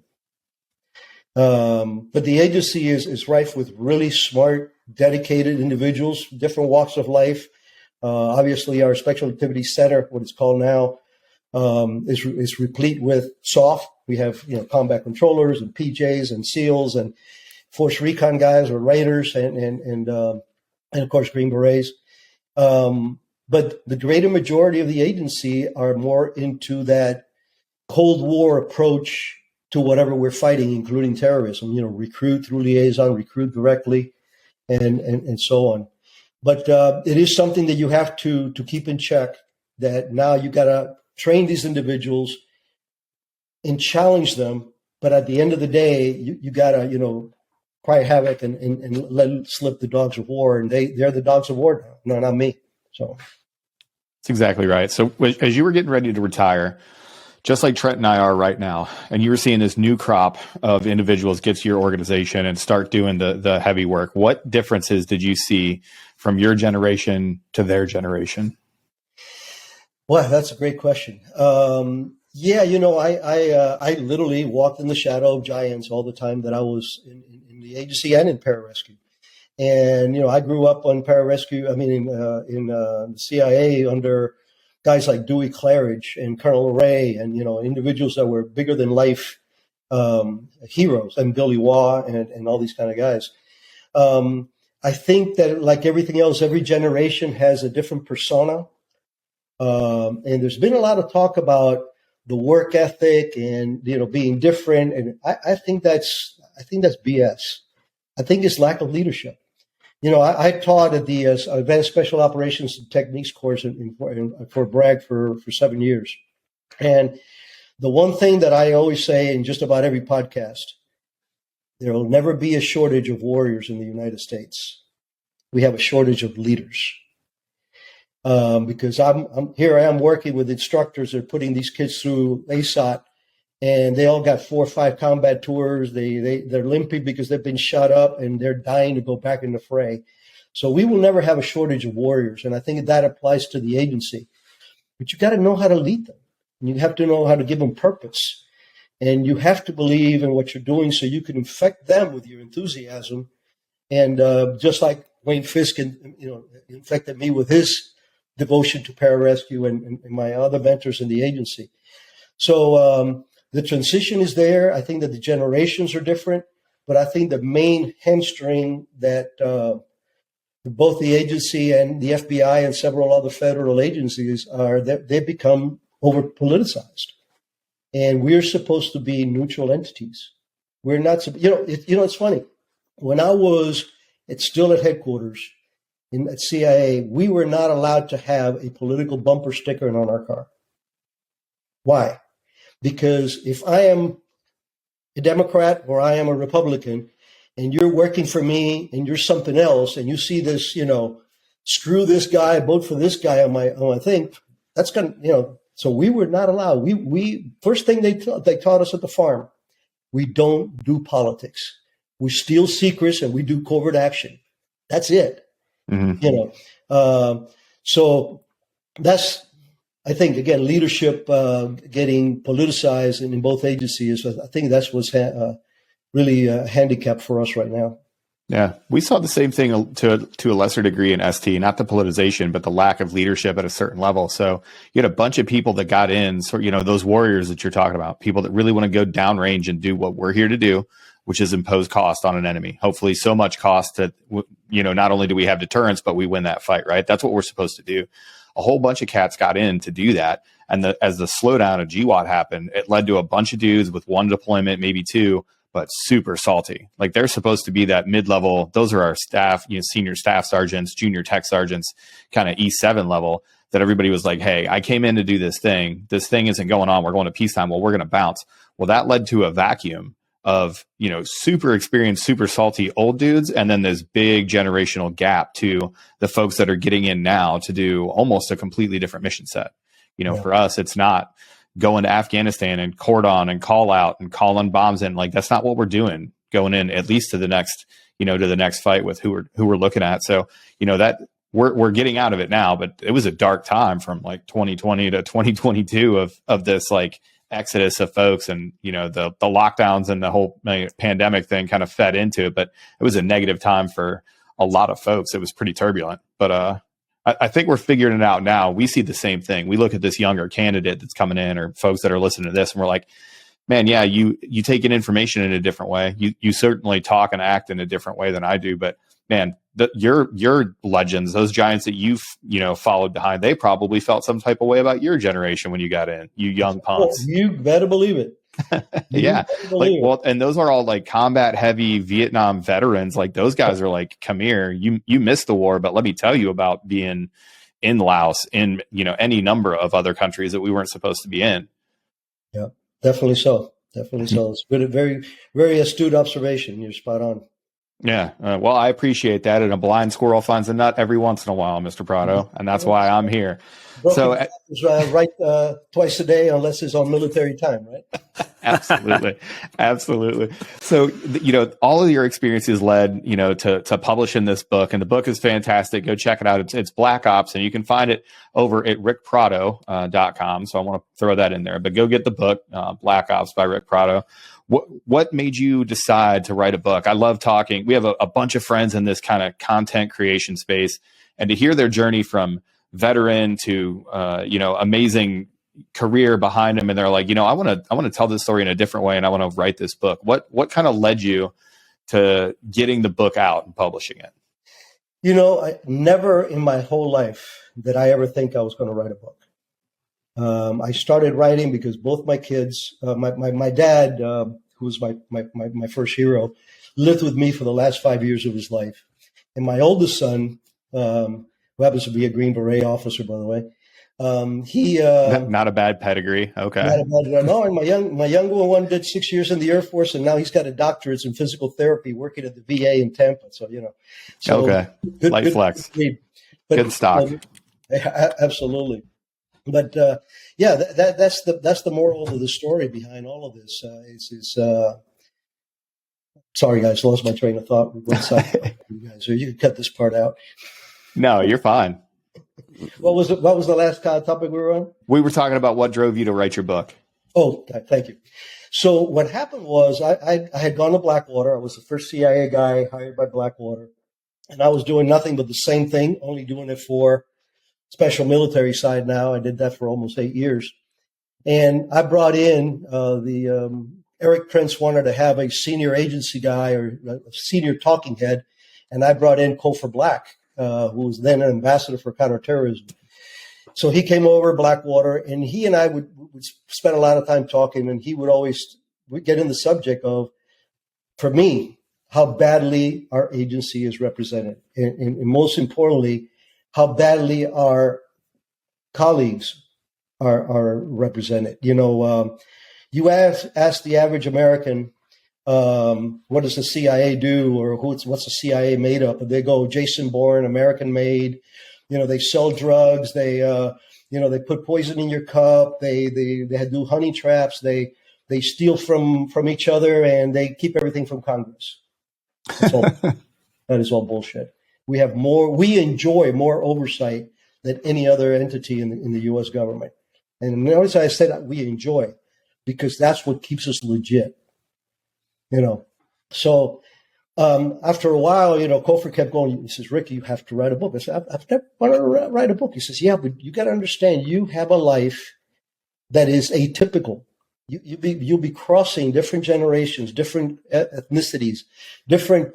But the agency is rife with really smart, dedicated individuals, different walks of life. Obviously, our Special Activities Center, what it's called now, is replete with SOF. We have combat controllers and PJs and SEALs and Force Recon guys or Raiders and of course Green Berets. But the greater majority of the agency are more into that Cold War approach to whatever we're fighting, including terrorism. Recruit through liaison, recruit directly, and so on. But it is something that you have to keep in check. That now you got to train these individuals and challenge them. But at the end of the day, you got to cry havoc and let slip the dogs of war, and they're the dogs of war now. No, not me. So that's exactly right. So as you were getting ready to retire, just like Trent and I are right now, and you were seeing this new crop of individuals get to your organization and start doing the heavy work, what differences did you see from your generation to their generation? Well, that's a great question. I literally walked in the shadow of giants all the time that I was in the agency and in Pararescue. And, I grew up on Pararescue, in the CIA under guys like Dewey Claridge and Colonel Ray and, individuals that were bigger than life heroes, and Billy Waugh and all these kind of guys. I think that like everything else, every generation has a different persona. And there's been a lot of talk about the work ethic and, being different. And I think that's BS. I think it's lack of leadership. I taught at the Advanced Special Operations and Techniques course in Fort Bragg for 7 years. And the one thing that I always say in just about every podcast, there will never be a shortage of warriors in the United States. We have a shortage of leaders. Because I'm here, I am working with instructors that are putting these kids through ASOT, and they all got 4 or 5 combat tours. They're limping because they've been shot up and they're dying to go back in the fray. So we will never have a shortage of warriors. And I think that applies to the agency, but you got to know how to lead them. And you have to know how to give them purpose, and you have to believe in what you're doing so you can infect them with your enthusiasm. And just like Wayne Fisk, infected me with his devotion to Pararescue and my other mentors in the agency. So the transition is there. I think that the generations are different, but I think the main hamstring that both the agency and the FBI and several other federal agencies are that they've become over politicized, and we're supposed to be neutral entities. We're not. It's funny. when I was still at headquarters at CIA, we were not allowed to have a political bumper sticker on our car. Why? Because if I am a Democrat or I am a Republican and you're working for me and you're something else and you see this, screw this guy, vote for this guy on my thing, that's going to, so we were not allowed. We first thing they taught us at the farm, we don't do politics. We steal secrets and we do covert action. That's it. Mm-hmm. So that's, I think, again, leadership getting politicized in both agencies. I think that's what's really a handicap for us right now. Yeah, we saw the same thing to a lesser degree in ST, not the politicization, but the lack of leadership at a certain level. So you had a bunch of people that got in, so those warriors that you're talking about, people that really want to go downrange and do what we're here to do, which is impose cost on an enemy. Hopefully, so much cost that not only do we have deterrence, but we win that fight. Right? That's what we're supposed to do. A whole bunch of cats got in to do that, and as the slowdown of GWAT happened, it led to a bunch of dudes with one deployment, maybe two, but super salty. Like they're supposed to be that mid-level. Those are our staff, senior staff sergeants, junior tech sergeants, kind of E7 level, that everybody was like, hey, I came in to do this thing. This thing isn't going on. We're going to peacetime. Well, we're going to bounce. Well, that led to a vacuum of, super experienced, super salty old dudes. And then this big generational gap to the folks that are getting in now to do almost a completely different mission set. For us, it's not going to Afghanistan and cordon and call out and calling bombs in. Like, that's not what we're doing going in, at least to the next, to the next fight with who we're looking at. So, that we're getting out of it now, but it was a dark time from like 2020 to 2022 of this like exodus of folks, and the lockdowns and the whole pandemic thing kind of fed into it. But it was a negative time for a lot of folks. It was pretty turbulent, but I think we're figuring it out now. We see the same thing. We look at this younger candidate that's coming in, or folks that are listening to this, and we're like, man, yeah, you take in information in a different way. You certainly talk and act in a different way than I do, but man, your legends, those giants that you've followed behind, they probably felt some type of way about your generation when you got in, you young punks. Oh, you better believe it. Yeah. And those are all like combat heavy Vietnam veterans. Like those guys are like, come here, you missed the war, but let me tell you about being in Laos, in, any number of other countries that we weren't supposed to be in. Yeah, definitely so. Definitely so. It's good. Very, very astute observation. You're spot on. Yeah. Well, I appreciate that. And a blind squirrel finds a nut every once in a while, Mr. Prado. And that's why I'm here. Broken right twice a day, unless it's on military time, right? Absolutely. Absolutely. So, all of your experiences led, to publishing this book, and the book is fantastic. Go check it out. It's Black Ops, and you can find it over at rickprado.com. So I want to throw that in there, but go get the book, Black Ops by Rick Prado. What made you decide to write a book? I love talking. We have a bunch of friends in this kind of content creation space, and to hear their journey from veteran to, amazing career behind them. And they're like, I want to tell this story in a different way, and I want to write this book. What kind of led you to getting the book out and publishing it? I never in my whole life did I ever think I was going to write a book. I started writing because both my kids, my dad, who was my first hero, lived with me for the last 5 years of his life. And my oldest son, who happens to be a Green Beret officer, by the way, he not a bad pedigree. Okay. No, and my younger one did 6 years in the Air Force, and now he's got a doctorate in physical therapy, working at the VA in Tampa. So okay, light flex, good stock. Absolutely. But that's the moral of the story behind all of this. Sorry, guys, lost my train of thought. You guys, so you can cut this part out. No, you're fine. What was the last topic we were on? We were talking about what drove you to write your book. Oh, thank you. So what happened was I had gone to Blackwater. I was the first CIA guy hired by Blackwater, and I was doing nothing but the same thing, only doing it for special military side now. I did that for almost 8 years. And I brought in Eric Prince wanted to have a senior agency guy or a senior talking head, and I brought in Cofer Black, who was then an ambassador for counterterrorism. So he came over Blackwater, and he and I would spend a lot of time talking, and we'd get in the subject of, for me, how badly our agency is represented, and most importantly, how badly our colleagues are represented. You ask the average American, what does the CIA do, or what's the CIA made up? And they go, Jason Bourne, American made. They sell drugs. They put poison in your cup. They do honey traps. They steal from each other, and they keep everything from Congress. That's all. That is all bullshit. We enjoy more oversight than any other entity in the U.S. government. And notice I said that we enjoy, because that's what keeps us legit. So after a while, Cofer kept going. He says, Ricky, you have to write a book. I said, I've never wanted to write a book. He says, yeah, but you got to understand, you have a life that is atypical. You'll be crossing different generations, different ethnicities, different,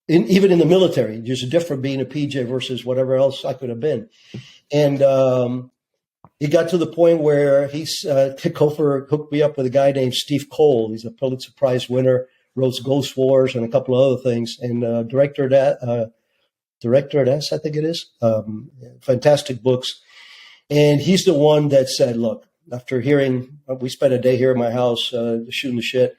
even in the military, there's a difference being a PJ versus whatever else I could have been. And it got to the point where Cofer hooked me up with a guy named Steve Cole. He's a Pulitzer Prize winner, wrote Ghost Wars and a couple of other things, and director at S, I think it is. Fantastic books. And he's the one that said, look, after we spent a day here at my house shooting the shit.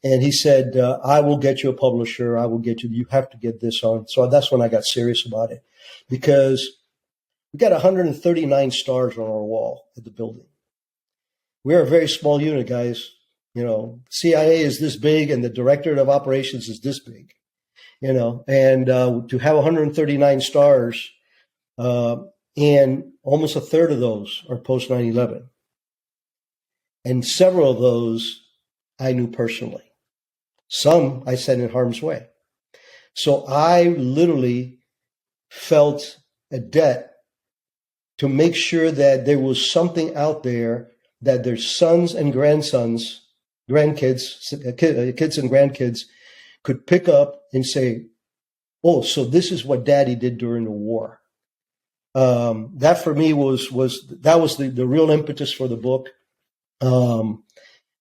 And he said, I will get you a publisher. You have to get this on. So that's when I got serious about it, because we got 139 stars on our wall at the building. We're a very small unit, guys. CIA is this big, and the Directorate of Operations is this big, and to have 139 stars, and almost a third of those are post 9/11. And several of those I knew personally. Some I sent in harm's way. So I literally felt a debt to make sure that there was something out there that their sons and grandkids, kids and grandkids could pick up and say, oh, so this is what Daddy did during the war. That for me was the real impetus for the book.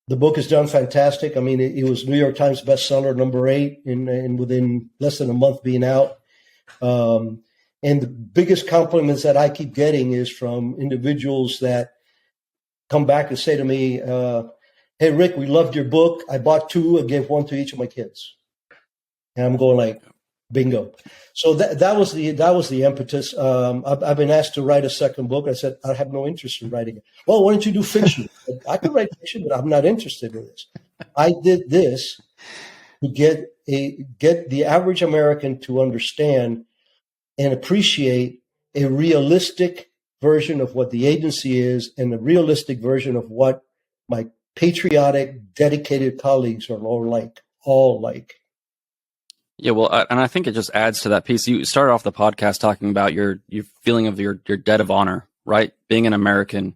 The book has done fantastic. I mean, it was New York Times bestseller #8 and within less than a month being out. And the biggest compliments that I keep getting is from individuals that come back and say to me, hey, Rick, we loved your book. I bought 2 and gave 1 to each of my kids. And I'm going like, bingo. So that was the impetus. I've been asked to write a second book. I said, I have no interest in writing it. Well, why don't you do fiction? I could write fiction, but I'm not interested in this. I did this to get the average American to understand and appreciate a realistic version of what the agency is, and a realistic version of what my patriotic, dedicated colleagues are all like. Yeah, well, and I think it just adds to that piece. You started off the podcast talking about your feeling of your debt of honor, right? Being an American.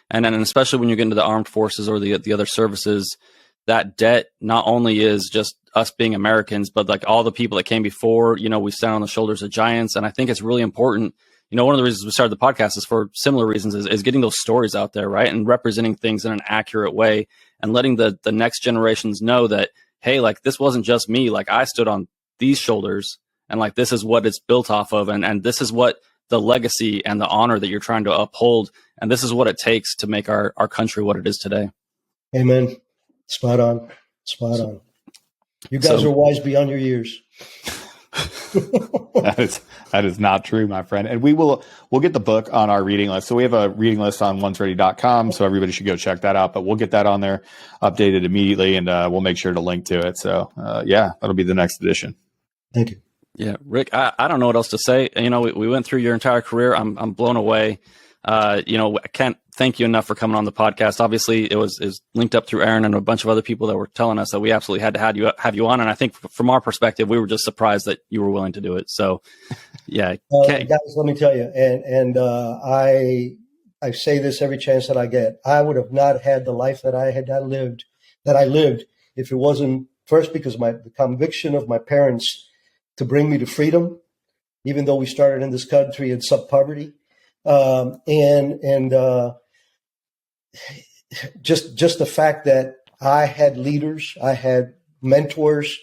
And then especially when you get into the armed forces or the other services, that debt not only is just us being Americans, but like all the people that came before, we stand on the shoulders of giants. And I think it's really important. One of the reasons we started the podcast is for similar reasons, is getting those stories out there, right? And representing things in an accurate way, and letting the next generations know that, hey, like this wasn't just me. Like I stood on these shoulders, and like this is what it's built off of, and this is what the legacy and the honor that you're trying to uphold, and this is what it takes to make our country what it is today. Amen. Spot on. You guys are wise beyond your years. That is not true, my friend. And we'll get the book on our reading list. So we have a reading list on onesready.com. So everybody should go check that out, but we'll get that on there updated immediately, and we'll make sure to link to it. So that'll be the next edition. Thank you. Yeah, Rick, I don't know what else to say. We went through your entire career. I'm blown away. I can't thank you enough for coming on the podcast. Obviously, it was linked up through Aaron and a bunch of other people that were telling us that we absolutely had to have you on. And I think from our perspective, we were just surprised that you were willing to do it. So, yeah. Guys, let me tell you, and I say this every chance that I get. I would have not had the life that I lived if it wasn't first because of the conviction of my parents to bring me to freedom, even though we started in this country in sub-poverty. And just the fact that I had leaders, I had mentors,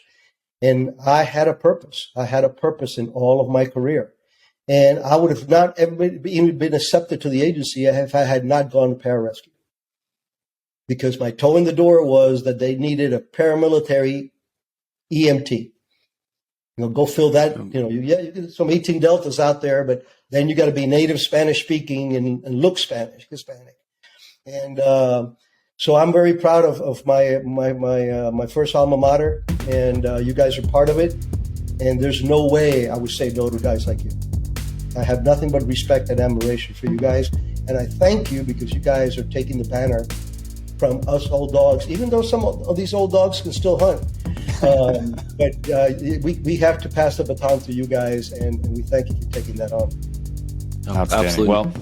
and I had a purpose. I had a purpose in all of my career. And I would have not ever even been accepted to the agency if I had not gone to Pararescue. Because my toe in the door was that they needed a paramilitary EMT. Go fill that. You get some 18 Deltas out there, but then you got to be native Spanish speaking and look Hispanic. And so I'm very proud of my first alma mater, and you guys are part of it. And there's no way I would say no to guys like you. I have nothing but respect and admiration for you guys, and I thank you because you guys are taking the banner from us old dogs, even though some of these old dogs can still hunt. But we have to pass the baton to you guys, and we thank you for taking that on. Absolutely. Well,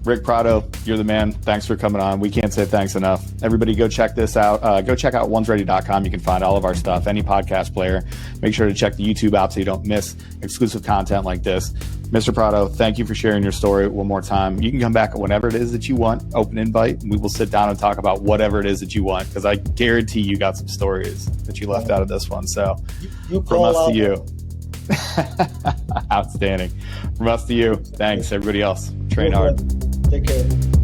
Rick Prado, you're the man. Thanks for coming on. We can't say thanks enough. Everybody go check this out. Go check out onesready.com. You can find all of our stuff, any podcast player. Make sure to check the YouTube out so you don't miss exclusive content like this. Mr. Prado, thank you for sharing your story one more time. You can come back whenever it is that you want, open invite, and we will sit down and talk about whatever it is that you want, because I guarantee you got some stories that you left out of this one. So from us to you. Outstanding. From us to you. Thanks, everybody else. Train hard. Take care.